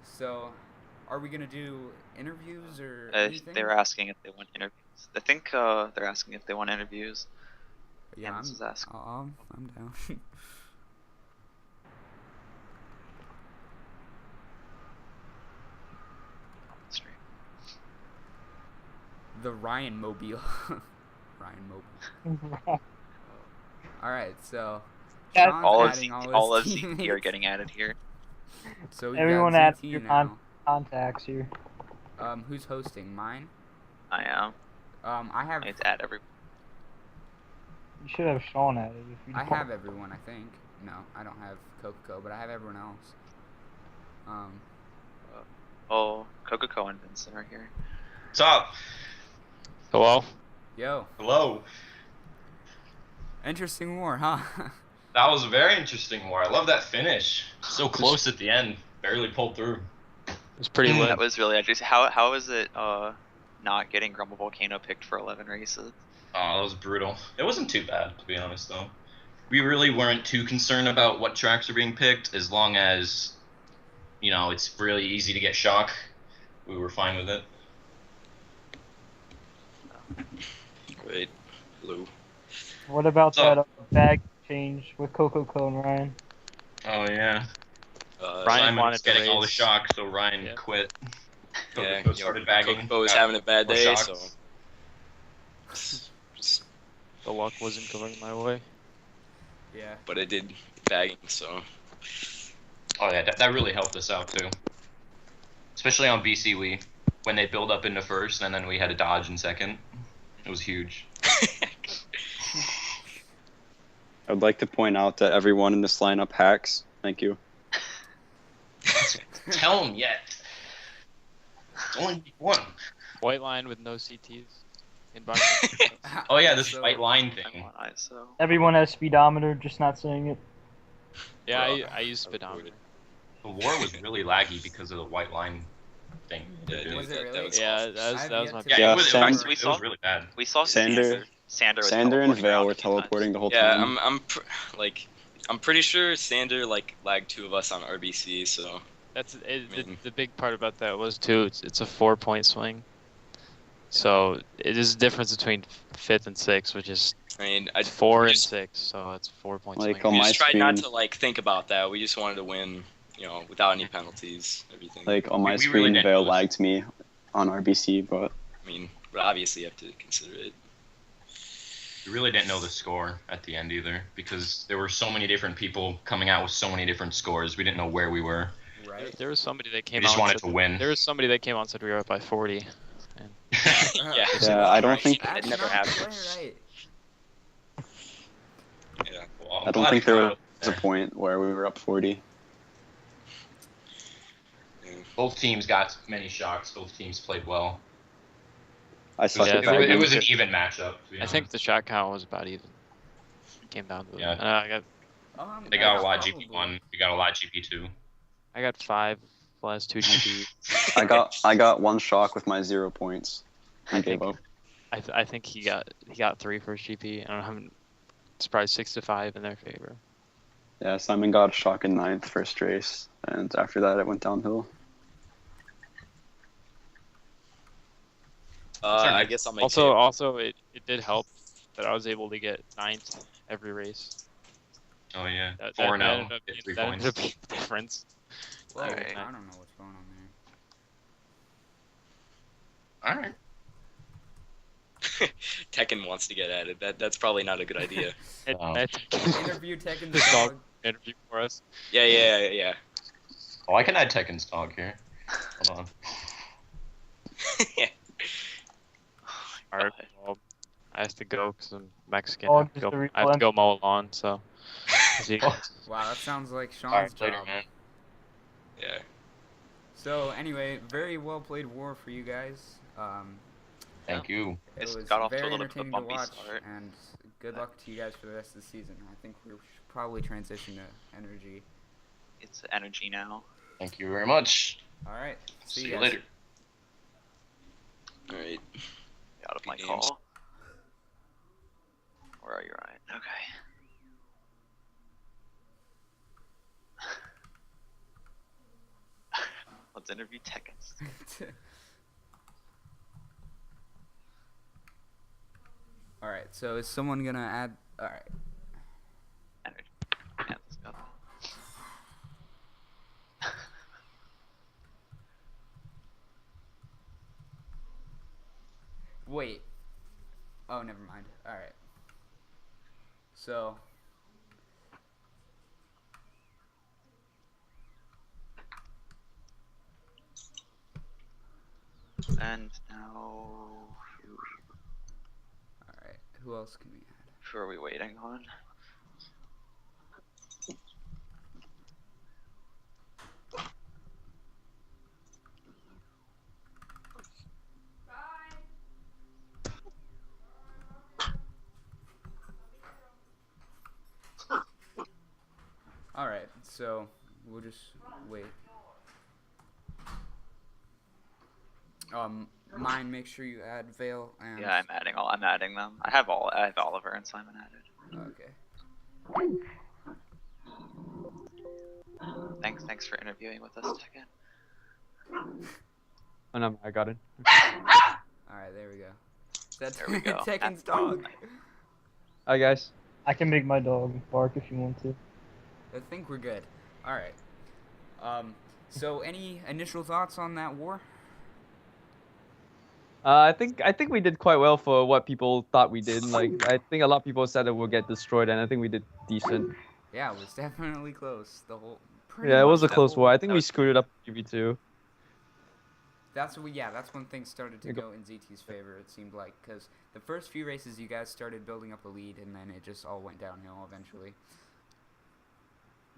So, are we gonna do interviews or anything? They were asking if they want interviews. I think they're asking if they want interviews. Yeah, Hands is asking. I'm down. Stream. The Ryan Mobile. Ryan Mobile. All right, so Yeah, Sean's All of adding all of his ZT are teammates. getting added here. So we've Everyone got adds ZT your now. contacts here. Who's hosting? Mine. I am. I have. I need to add everyone. You should have Sean at it. If you I don't. have everyone. I think. No, I don't have Coco, but I have everyone else. Oh, Coco and Vincent are here. What's up? Hello? Yo, Hello. interesting war, huh? That was a very interesting war. I love that finish. So close at the end. Barely pulled through. It was pretty lit. That was really interesting. How is it not getting Grumble Volcano picked for 11 races? Oh, that was brutal. It wasn't too bad, to be honest, though. We really weren't too concerned about what tracks are being picked, as long as, you know, it's really easy to get shock. We were fine with it. Great. Blue. What about So- that bag change with Coco and Ryan? Oh, yeah. Ryan Simon wanted was to getting all the race. shock, so Ryan Yeah. quit. Yeah, Coco started bagging. Coco was got having a bad more day, shocks. so. Just, The luck wasn't going my way. Yeah. but I did bagging, so. Oh, yeah, that really helped us out, too. Especially on BC Wii, when they build up into first, and then we had to dodge in second. It was huge. I'd like to point out that everyone in this lineup hacks. Thank you. Tell him yet. It's only one. White line with no CTs. In box. Oh yeah, this So- white line I'm thing. on ISO. Everyone has speedometer, just not saying it. Yeah, I used speedometer. The war was really laggy because of the white line thing. Yeah, dude, Was it that really? was Yeah, awesome. that I've was yet my to- Yeah, Yeah, it was, Sam- it was really bad. We saw Sander Sander was and teleporting Vale around were a few times. teleporting the whole Yeah, time. I'm pretty sure Sander lagged two of us on RBC, so. That's it, mean- the big part about that was too. It's a 4-point swing. So it is the difference between 5th and 6th, which is I mean, 4 and just- 6. So it's 4-point Like, swing. on we my just tried not screen- to think about that. We just wanted to win, without any penalties, everything. Like on my We really screen, didn't Vale lose. lagged me on RBC, but I mean, but obviously you have to consider it. We really didn't know the score at the end either because there were so many different people coming out with so many different scores. We didn't know where we were. Right. There was somebody that We came just out. wanted and to said, win. There was somebody that came out and said we were up by 40. Yeah, yeah, I don't right. think That That's never not happened. quite right. Yeah. Well, I'm I don't glad think it there came was out a there. point where we were up 40. Both teams got many shots. Both teams played well. I suck Yeah, at It bagging. was an even matchup. To be I honest. think the shot count was about even. It came down to it. Yeah. I They got a that's lot probably- GP1. We got a lot GP2. got 5 plus 2 GP. I got one shock with my 0 points. I I gave think- up. I think he got 3 for his GP. And I'm surprised 6-5 in their favor. Yeah, Simon got a shock in 9th first race, and after that it went downhill. I guess I'll make Also, it did help that I was able to get 9th every race. Oh yeah, That 4-0. ended up Get being- 3 that points. ended up being the difference. Whoa, Alright. I don't know what's going on there. All right. Tekken wants to get added. That's probably not a good idea. Oh. Interview Tekken The dog. dog interview for us. Yeah. Oh, I can add Tekken's dog here. Hold on. Alright, well, I have to go because I'm Mexican. Oh, I have just to the go, I have to replay. go mow a lawn, so. See you guys. Wow, that sounds like Sean's Alright, job. later, man. Yeah. So anyway, very well played war for you guys. Thank you. It Just was got off to a very little bit of a entertaining to bumpy watch, start. and good luck to you guys for the rest of the season. I think we should probably transition to NRG. It's energy now. Thank you very much. All right, See see you guys. later. All right. Out of my Good games. call. Where are you, Ryan? Okay. Let's interview Tekkens. All right, so is someone gonna add? All right. Energy. Yeah, let's go. Wait. Oh, never mind. All right. So. And now, All right. Who else can we add? who are we waiting on? All right. So we'll just wait. Mine. Make sure you add Vale and. Yeah, I'm adding them. I have Oliver and Simon added. Okay. Thanks for interviewing with us, Tekken. Oh no, I got it. All right. There we go. That's There we go. Tekken's dog. Hi guys. I can make my dog bark if you want to. I think we're good. All right. So any initial thoughts on that war? I think we did quite well for what people thought we did. Like I think a lot of people said it would get destroyed, and I think we did decent. Yeah, it was definitely close. The whole. Yeah, it was a much the close whole- war. I think we screwed it up in GV2. That's when things started to go in ZT's favor. It seemed like because the first few races you guys started building up a lead, and then it just all went downhill eventually.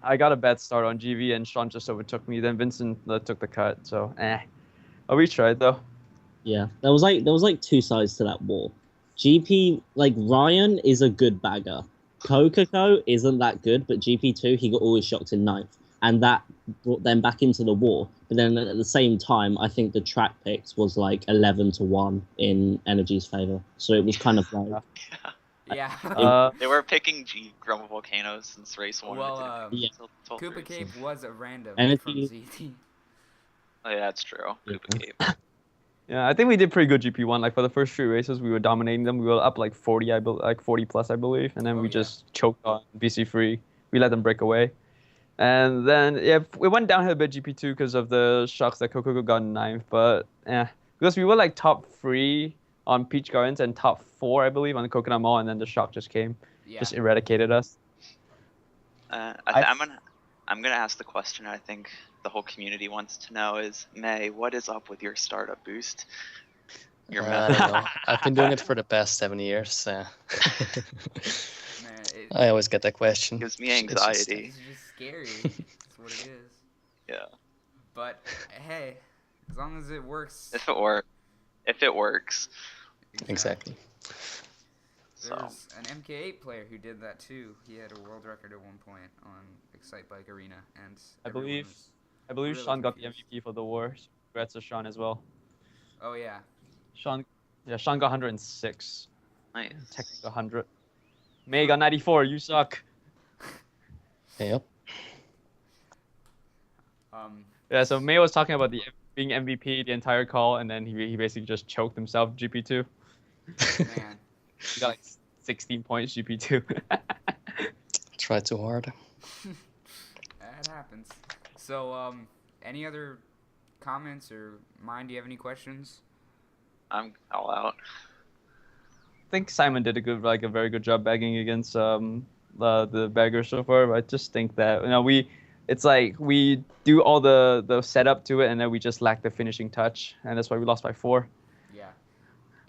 I got a bad start on GV, and Sean just overtook me. Then Vincent took the cut. So Oh, we tried though. Yeah, there was like two sides to that war. GP, like Ryan is a good bagger. Coco isn't that good, but GP2 he got always shocked in ninth, and that brought them back into the war. But then at the same time, I think the track picks was like 11-1 in Energy's favor. So it was kind of like Yeah. They were picking Grumble Volcanoes since race 1. Well, yeah. Koopa Cape was a random And if from you- ZT. Oh yeah, that's true. Yeah. Koopa Cape. Yeah, I think we did pretty good GP1. Like for the first 3 races, we were dominating them. We were up like 40, like 40 plus, I believe, and then we just choked on BC3. We let them break away, and then we went downhill a bit GP2 because of the shocks that Coco got in 9th. But because we were like top 3 on Peach Gardens and top 4, I believe, on the Coconut Mall, and then the shock just came, just eradicated us. I'm gonna ask the question I think the whole community wants to know is, May, what is up with your startup boost? Your I don't know. I've been doing it for the past 7 years. Man, I always get that question. gives me It's just- anxiety. It's just scary. That's what it is. Yeah. But hey, as long as it works. If it works. Exactly. So There's an MK8 player who did that too. He had a world record at one point on Excite Bike Arena, and I everyone believe was really Sean got the confused. MVP for the war. Congrats to Sean as well. Oh yeah. Sean got 106. nice. Tech got 100. May got 94. You suck. Yep. Yeah, so May was talking about being MVP the entire call, and then he basically just choked himself GP2. Man. He got like 16 points GP2. Try too hard. That happens. So any other comments or do you have any questions? I'm all out. I think Simon did a very good job bagging against the baggers so far. But I just think that it's like we do all the setup to it, and then we just lack the finishing touch, and that's why we lost by 4. Yeah.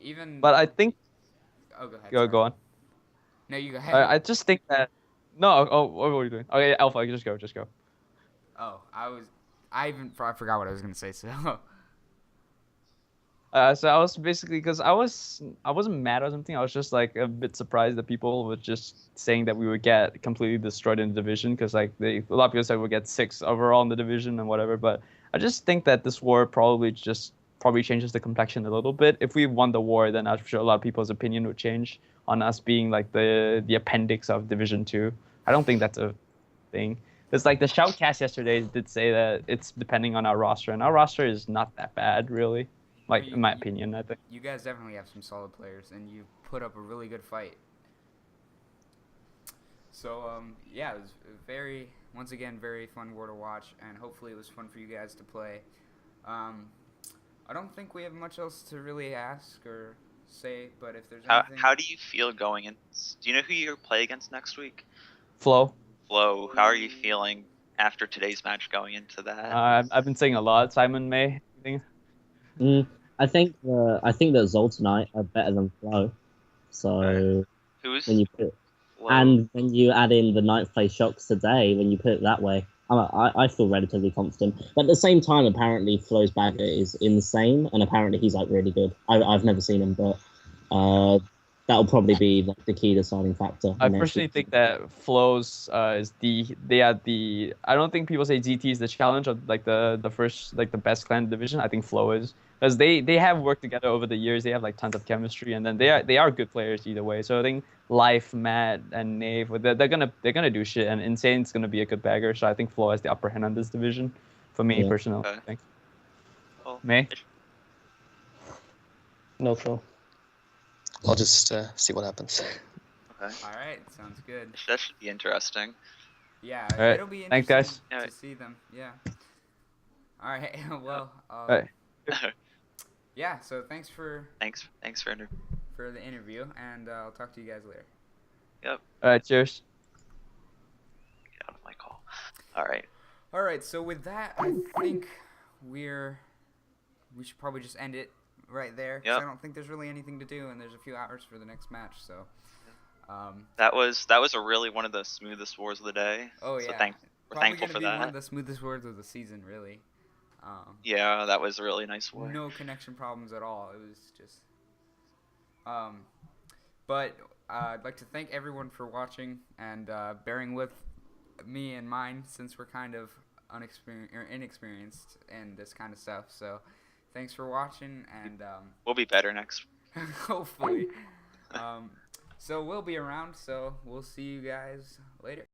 Even. But I think Oh, go ahead. go on. No, you go ahead. I just think that No. Oh, what were you doing? Okay, Alpha. Just go. Just go. Oh, I forgot what I was gonna say. So. So I was basically because I wasn't mad or something. I was just like a bit surprised that people were just saying that we would get completely destroyed in the division because like a lot of people said we'd get 6 overall in the division and whatever. But I just think that this war probably changes the complexion a little bit. If we won the war, then I'm sure a lot of people's opinion would change on us being like the appendix of Division 2. I don't think that's a thing. It's like the shoutcast yesterday did say that it's depending on our roster, and our roster is not that bad really. Like, in my opinion, I think. You guys definitely have some solid players, and you put up a really good fight. So, yeah, it was once again, very fun war to watch, and hopefully it was fun for you guys to play. I don't think we have much else to really ask or say, but if there's anything... How do you feel going in? Do you know who you play against next week? Flo. Flo, how are you feeling after today's match going into that? I've been saying a lot. Simon May. I think that Zultanite are better than Flow. So Who's when you put Flo? and when you add in the ninth place shocks today, when you put it that way, I feel relatively confident. But at the same time, apparently Flo's bagger is insane, and apparently he's like really good. I've never seen him, but that'll probably be like the key deciding factor. I personally think that Flo's I don't think people say GT is the challenge of like the first like the best clan division. I think Flo is, because they have worked together over the years. They have like tons of chemistry, and then they are good players either way. So I think Life, Matt, and Nave, they're gonna do shit, and Insane's gonna be a good bagger. So I think Flo has the upper hand on this division, for me personally. Okay. I think. Well, May? No pro. I'll just see what happens. Okay. All right, sounds good. That should be interesting. Yeah, All right. it'll be Thanks, interesting guys. to see them. Yeah. All right. Well. All right. Yeah. So thanks for Thanks for the interview, and I'll talk to you guys later. Yep. All right. Cheers. Get out of my call. All right. All right. So with that, I think we should probably just end it right there. 'Cause I don't think there's really anything to do, and there's a few hours for the next match. So. That was a really one of the smoothest wars of the day. Oh yeah. So we're thankful for that. One of the smoothest wars of the season, really. Yeah, that was a really nice war. No connection problems at all. It was just. But I'd like to thank everyone for watching and bearing with me and mine, since we're kind of inexperienced in this kind of stuff. So, thanks for watching, and we'll be better next. Hopefully. So we'll be around. So we'll see you guys later.